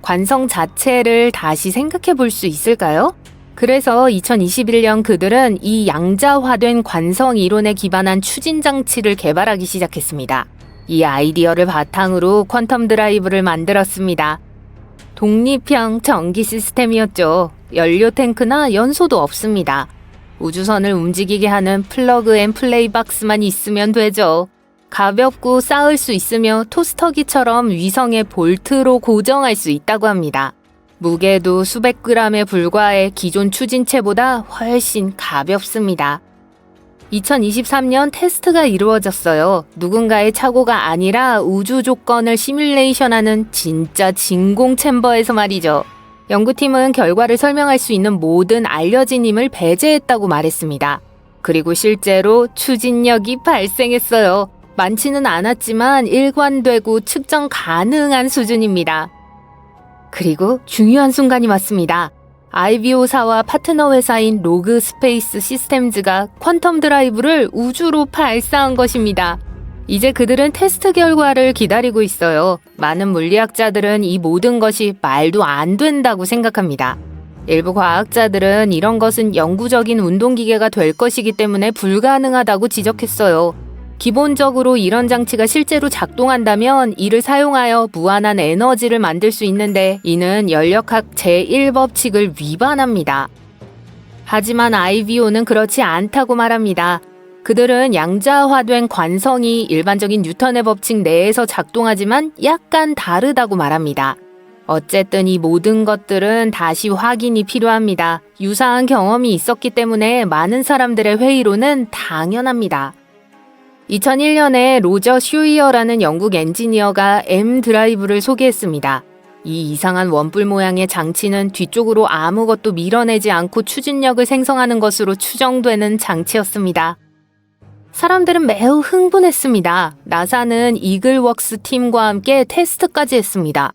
관성 자체를 다시 생각해 볼 수 있을까요? 그래서 2021년 그들은 이 양자화된 관성 이론에 기반한 추진 장치를 개발하기 시작했습니다. 이 아이디어를 바탕으로 퀀텀 드라이브를 만들었습니다. 독립형 전기 시스템이었죠. 연료 탱크나 연소도 없습니다. 우주선을 움직이게 하는 플러그 앤 플레이 박스만 있으면 되죠. 가볍고 쌓을 수 있으며 토스터기처럼 위성에 볼트로 고정할 수 있다고 합니다. 무게도 수백 그램에 불과해 기존 추진체보다 훨씬 가볍습니다. 2023년 테스트가 이루어졌어요. 누군가의 착오가 아니라 우주 조건을 시뮬레이션하는 진짜 진공 챔버에서 말이죠. 연구팀은 결과를 설명할 수 있는 모든 알려진 힘을 배제했다고 말했습니다. 그리고 실제로 추진력이 발생했어요. 많지는 않았지만 일관되고 측정 가능한 수준입니다. 그리고 중요한 순간이 왔습니다. IBO사와 파트너 회사인 로그 스페이스 시스템즈가 퀀텀 드라이브를 우주로 발사한 것입니다. 이제 그들은 테스트 결과를 기다리고 있어요. 많은 물리학자들은 이 모든 것이 말도 안 된다고 생각합니다. 일부 과학자들은 이런 것은 영구적인 운동기계가 될 것이기 때문에 불가능하다고 지적했어요. 기본적으로 이런 장치가 실제로 작동한다면 이를 사용하여 무한한 에너지를 만들 수 있는데 이는 연력학 제1법칙을 위반합니다. 하지만 IBO는 그렇지 않다고 말합니다. 그들은 양자화된 관성이 일반적인 뉴턴의 법칙 내에서 작동하지만 약간 다르다고 말합니다. 어쨌든 이 모든 것들은 다시 확인이 필요합니다. 유사한 경험이 있었기 때문에 많은 사람들의 회의로는 당연합니다. 2001년에 로저 슈이어라는 영국 엔지니어가 M 드라이브를 소개했습니다. 이 이상한 원뿔 모양의 장치는 뒤쪽으로 아무것도 밀어내지 않고 추진력을 생성하는 것으로 추정되는 장치였습니다. 사람들은 매우 흥분했습니다. 나사는 이글웍스 팀과 함께 테스트까지 했습니다.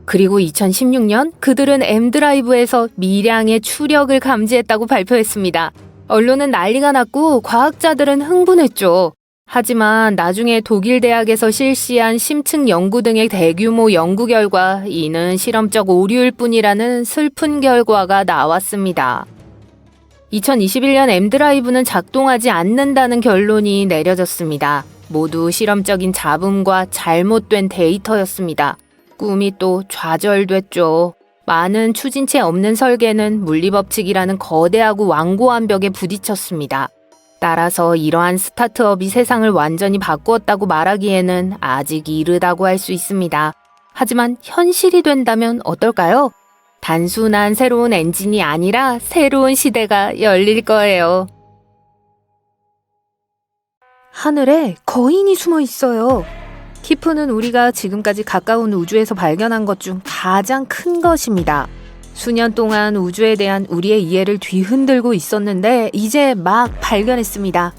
그리고 2016년 그들은 M 드라이브에서 미량의 추력을 감지했다고 발표했습니다. 언론은 난리가 났고 과학자들은 흥분했죠. 하지만 나중에 독일 대학에서 실시한 심층 연구 등의 대규모 연구 결과 이는 실험적 오류일 뿐이라는 슬픈 결과가 나왔습니다. 2021년 M-드라이브는 작동하지 않는다는 결론이 내려졌습니다. 모두 실험적인 잡음과 잘못된 데이터였습니다. 꿈이 또 좌절됐죠. 많은 추진체 없는 설계는 물리법칙이라는 거대하고 완고한 벽에 부딪혔습니다. 따라서 이러한 스타트업이 세상을 완전히 바꾸었다고 말하기에는 아직 이르다고 할 수 있습니다. 하지만 현실이 된다면 어떨까요? 단순한 새로운 엔진이 아니라 새로운 시대가 열릴 거예요. 하늘에 거인이 숨어 있어요. 키프는 우리가 지금까지 가까운 우주에서 발견한 것 중 가장 큰 것입니다. 수년 동안 우주에 대한 우리의 이해를 뒤흔들고 있었는데 이제 막 발견했습니다.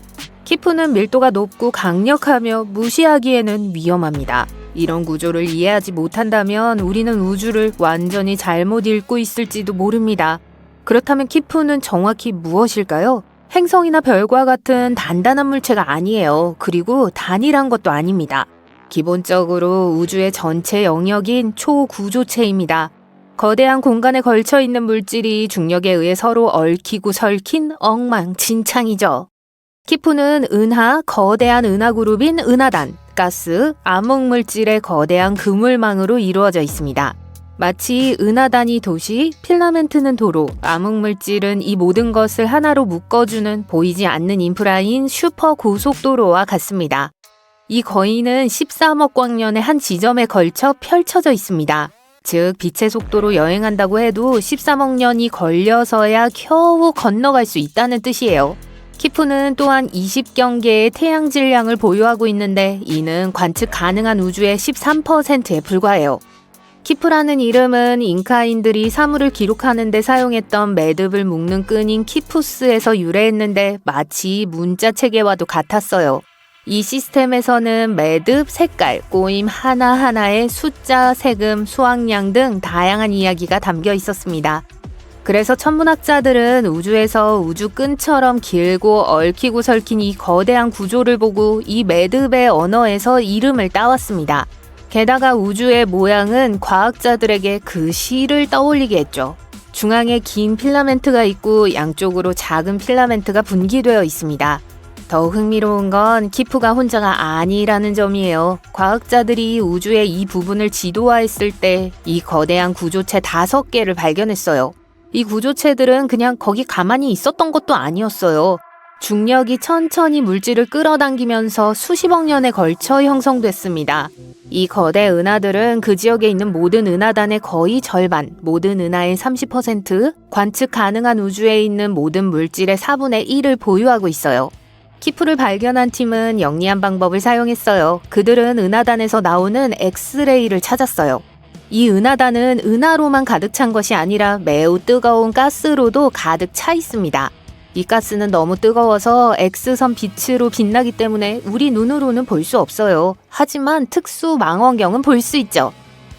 키프는 밀도가 높고 강력하며 무시하기에는 위험합니다. 이런 구조를 이해하지 못한다면 우리는 우주를 완전히 잘못 읽고 있을지도 모릅니다. 그렇다면 키프는 정확히 무엇일까요? 행성이나 별과 같은 단단한 물체가 아니에요. 그리고 단일한 것도 아닙니다. 기본적으로 우주의 전체 영역인 초구조체입니다. 거대한 공간에 걸쳐 있는 물질이 중력에 의해 서로 얽히고 설킨 엉망진창이죠. 키프는 은하, 거대한 은하 그룹인 은하단, 가스, 암흑물질의 거대한 그물망으로 이루어져 있습니다. 마치 은하단이 도시, 필라멘트는 도로, 암흑물질은 이 모든 것을 하나로 묶어주는 보이지 않는 인프라인 슈퍼 고속도로와 같습니다. 이 거인은 13억 광년의 한 지점에 걸쳐 펼쳐져 있습니다. 즉 빛의 속도로 여행한다고 해도 13억 년이 걸려서야 겨우 건너갈 수 있다는 뜻이에요. 키프는 또한 20경개의 태양 질량을 보유하고 있는데 이는 관측 가능한 우주의 13%에 불과해요. 키프라는 이름은 잉카인들이 사물을 기록하는 데 사용했던 매듭을 묶는 끈인 키푸스에서 유래했는데 마치 문자 체계와도 같았어요. 이 시스템에서는 매듭, 색깔, 꼬임 하나하나에 숫자, 세금, 수확량 등 다양한 이야기가 담겨 있었습니다. 그래서 천문학자들은 우주에서 우주끈처럼 길고 얽히고 설킨 이 거대한 구조를 보고 이 매듭의 언어에서 이름을 따왔습니다. 게다가 우주의 모양은 과학자들에게 그 시를 떠올리게 했죠. 중앙에 긴 필라멘트가 있고 양쪽으로 작은 필라멘트가 분기되어 있습니다. 더 흥미로운 건 키프가 혼자가 아니라는 점이에요. 과학자들이 우주의 이 부분을 지도화했을 때 이 거대한 구조체 5개를 발견했어요. 이 구조체들은 그냥 거기 가만히 있었던 것도 아니었어요. 중력이 천천히 물질을 끌어당기면서 수십억 년에 걸쳐 형성됐습니다. 이 거대 은하들은 그 지역에 있는 모든 은하단의 거의 절반, 모든 은하의 30%, 관측 가능한 우주에 있는 모든 물질의 4분의 1을 보유하고 있어요. 키프를 발견한 팀은 영리한 방법을 사용했어요. 그들은 은하단에서 나오는 엑스레이를 찾았어요. 이 은하단은 은하로만 가득 찬 것이 아니라 매우 뜨거운 가스로도 가득 차 있습니다. 이 가스는 너무 뜨거워서 X선 빛으로 빛나기 때문에 우리 눈으로는 볼 수 없어요. 하지만 특수 망원경은 볼 수 있죠.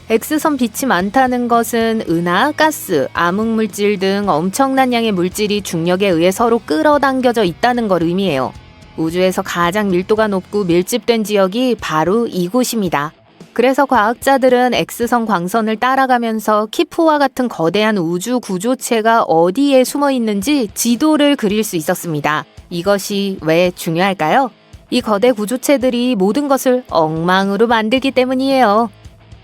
X선 빛이 많다는 것은 은하, 가스, 암흑물질 등 엄청난 양의 물질이 중력에 의해 서로 끌어당겨져 있다는 걸 의미해요. 우주에서 가장 밀도가 높고 밀집된 지역이 바로 이곳입니다. 그래서 과학자들은 X선 광선을 따라가면서 키프와 같은 거대한 우주 구조체가 어디에 숨어 있는지 지도를 그릴 수 있었습니다. 이것이 왜 중요할까요? 이 거대 구조체들이 모든 것을 엉망으로 만들기 때문이에요.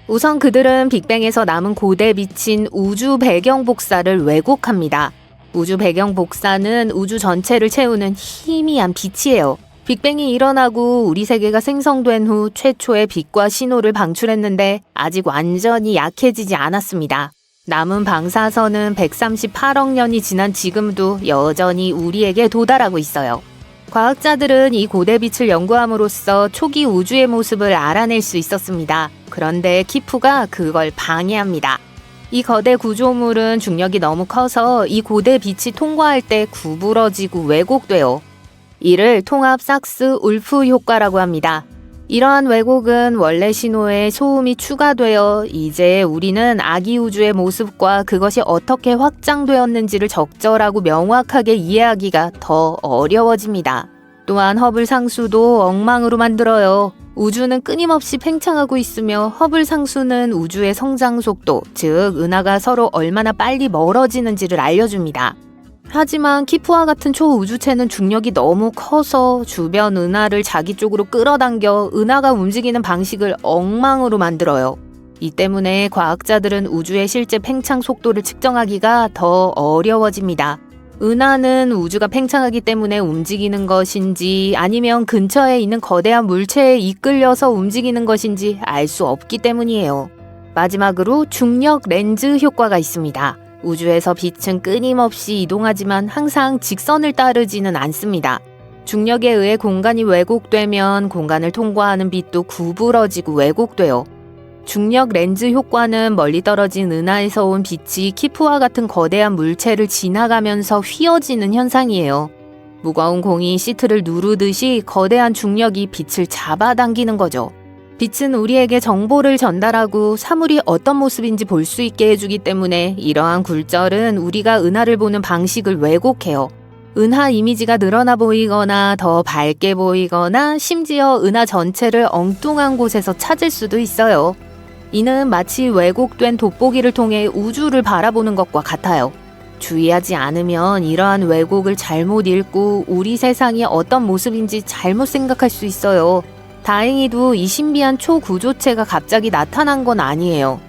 우선 그들은 빅뱅에서 남은 고대 빛인 우주 배경 복사를 왜곡합니다. 우주 배경 복사는 우주 전체를 채우는 희미한 빛이에요. 빅뱅이 일어나고 우리 세계가 생성된 후 최초의 빛과 신호를 방출했는데 아직 완전히 약해지지 않았습니다. 남은 방사선은 138억 년이 지난 지금도 여전히 우리에게 도달하고 있어요. 과학자들은 이 고대 빛을 연구함으로써 초기 우주의 모습을 알아낼 수 있었습니다. 그런데 키프가 그걸 방해합니다. 이 거대 구조물은 중력이 너무 커서 이 고대 빛이 통과할 때 구부러지고 왜곡돼요. 이를 통합 sak스-울프 효과라고 합니다. 이러한 왜곡은 원래 신호에 소음이 추가되어 이제 우리는 아기 우주의 모습과 그것이 어떻게 확장되었는지를 적절하고 명확하게 이해하기가 더 어려워집니다. 또한 허블 상수도 엉망으로 만들어요. 우주는 끊임없이 팽창하고 있으며 허블 상수는 우주의 성장 속도, 즉 은하가 서로 얼마나 빨리 멀어지는지를 알려줍니다. 하지만 키프와 같은 초우주체는 중력이 너무 커서 주변 은하를 자기 쪽으로 끌어당겨 은하가 움직이는 방식을 엉망으로 만들어요. 이 때문에 과학자들은 우주의 실제 팽창 속도를 측정하기가 더 어려워집니다. 은하는 우주가 팽창하기 때문에 움직이는 것인지 아니면 근처에 있는 거대한 물체에 이끌려서 움직이는 것인지 알 수 없기 때문이에요. 마지막으로 중력 렌즈 효과가 있습니다. 우주에서 빛은 끊임없이 이동하지만 항상 직선을 따르지는 않습니다. 중력에 의해 공간이 왜곡되면 공간을 통과하는 빛도 구부러지고 왜곡돼요. 중력 렌즈 효과는 멀리 떨어진 은하에서 온 빛이 키프와 같은 거대한 물체를 지나가면서 휘어지는 현상이에요. 무거운 공이 시트를 누르듯이 거대한 중력이 빛을 잡아당기는 거죠. 빛은 우리에게 정보를 전달하고 사물이 어떤 모습인지 볼 수 있게 해주기 때문에 이러한 굴절은 우리가 은하를 보는 방식을 왜곡해요. 은하 이미지가 늘어나 보이거나 더 밝게 보이거나 심지어 은하 전체를 엉뚱한 곳에서 찾을 수도 있어요. 이는 마치 왜곡된 돋보기를 통해 우주를 바라보는 것과 같아요. 주의하지 않으면 이러한 왜곡을 잘못 읽고 우리 세상이 어떤 모습인지 잘못 생각할 수 있어요. 다행히도 이 신비한 초구조체가 갑자기 나타난 건 아니에요.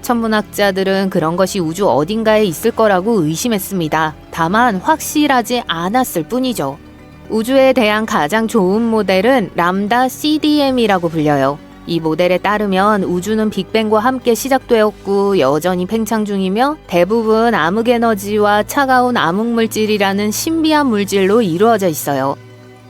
천문학자들은 그런 것이 우주 어딘가에 있을 거라고 의심했습니다. 다만 확실하지 않았을 뿐이죠. 우주에 대한 가장 좋은 모델은 람다 CDM이라고 불려요. 이 모델에 따르면 우주는 빅뱅과 함께 시작되었고 여전히 팽창 중이며 대부분 암흑에너지와 차가운 암흑물질이라는 신비한 물질로 이루어져 있어요.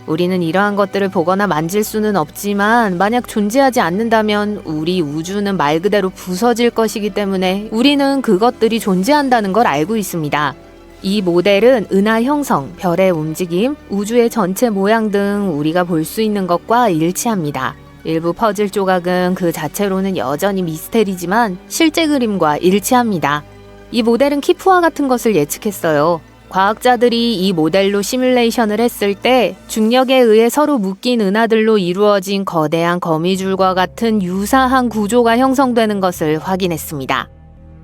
우리는 이러한 것들을 보거나 만질 수는 없지만 만약 존재하지 않는다면 우리 우주는 말 그대로 부서질 것이기 때문에 우리는 그것들이 존재한다는 걸 알고 있습니다. 이 모델은 은하 형성, 별의 움직임, 우주의 전체 모양 등 우리가 볼 수 있는 것과 일치합니다. 일부 퍼즐 조각은 그 자체로는 여전히 미스테리지만 실제 그림과 일치합니다. 이 모델은 키프와 같은 것을 예측했어요. 과학자들이 이 모델로 시뮬레이션을 했을 때 중력에 의해 서로 묶인 은하들로 이루어진 거대한 거미줄과 같은 유사한 구조가 형성되는 것을 확인했습니다.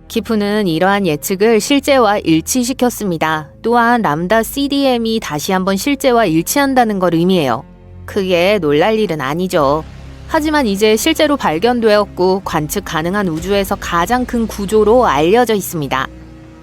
키프는 이러한 예측을 실제와 일치시켰습니다. 또한 람다 CDM이 다시 한번 실제와 일치한다는 걸 의미해요. 크게 놀랄 일은 아니죠. 하지만 이제 실제로 발견되었고 관측 가능한 우주에서 가장 큰 구조로 알려져 있습니다.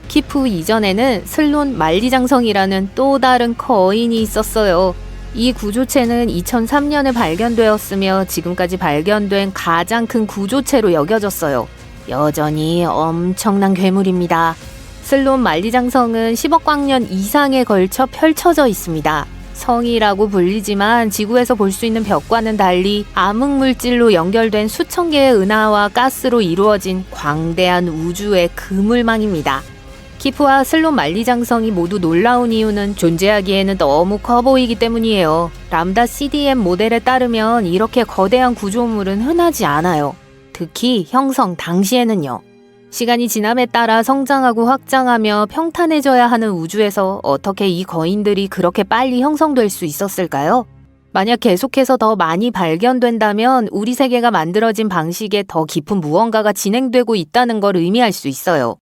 키프 이전에는 슬론 만리장성이라는 또 다른 거인이 있었어요. 이 구조체는 2003년에 발견되었으며 지금까지 발견된 가장 큰 구조체로 여겨졌어요. 여전히 엄청난 괴물입니다. 슬론 만리장성은 10억 광년 이상에 걸쳐 펼쳐져 있습니다. 성이라고 불리지만 지구에서 볼 수 있는 벽과는 달리 암흑물질로 연결된 수천 개의 은하와 가스로 이루어진 광대한 우주의 그물망입니다. 키프와 슬론 만리장성이 모두 놀라운 이유는 존재하기에는 너무 커 보이기 때문이에요. 람다 CDM 모델에 따르면 이렇게 거대한 구조물은 흔하지 않아요. 특히 형성 당시에는요. 시간이 지남에 따라 성장하고 확장하며 평탄해져야 하는 우주에서 어떻게 이 거인들이 그렇게 빨리 형성될 수 있었을까요? 만약 계속해서 더 많이 발견된다면 우리 세계가 만들어진 방식에 더 깊은 무언가가 진행되고 있다는 걸 의미할 수 있어요.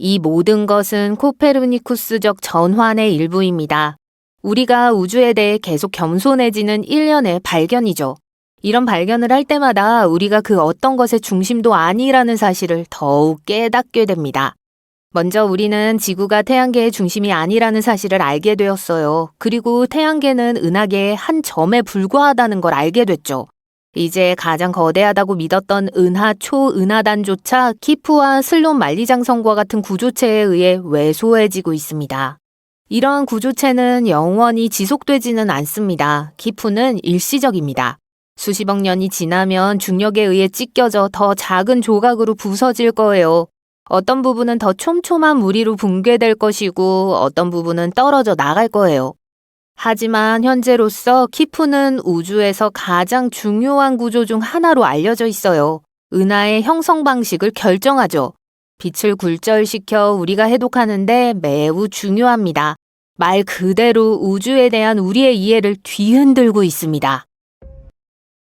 이 모든 것은 코페르니쿠스적 전환의 일부입니다. 우리가 우주에 대해 계속 겸손해지는 일련의 발견이죠. 이런 발견을 할 때마다 우리가 그 어떤 것의 중심도 아니라는 사실을 더욱 깨닫게 됩니다. 먼저 우리는 지구가 태양계의 중심이 아니라는 사실을 알게 되었어요. 그리고 태양계는 은하계의 한 점에 불과하다는 걸 알게 됐죠. 이제 가장 거대하다고 믿었던 은하 초은하단조차 키프와 슬론 만리장성과 같은 구조체에 의해 왜소해지고 있습니다. 이러한 구조체는 영원히 지속되지는 않습니다. 키프는 일시적입니다. 수십억 년이 지나면 중력에 의해 찢겨져 더 작은 조각으로 부서질 거예요. 어떤 부분은 더 촘촘한 무리로 붕괴될 것이고 어떤 부분은 떨어져 나갈 거예요. 하지만 현재로서 키프는 우주에서 가장 중요한 구조 중 하나로 알려져 있어요. 은하의 형성 방식을 결정하죠. 빛을 굴절시켜 우리가 해독하는데 매우 중요합니다. 말 그대로 우주에 대한 우리의 이해를 뒤흔들고 있습니다.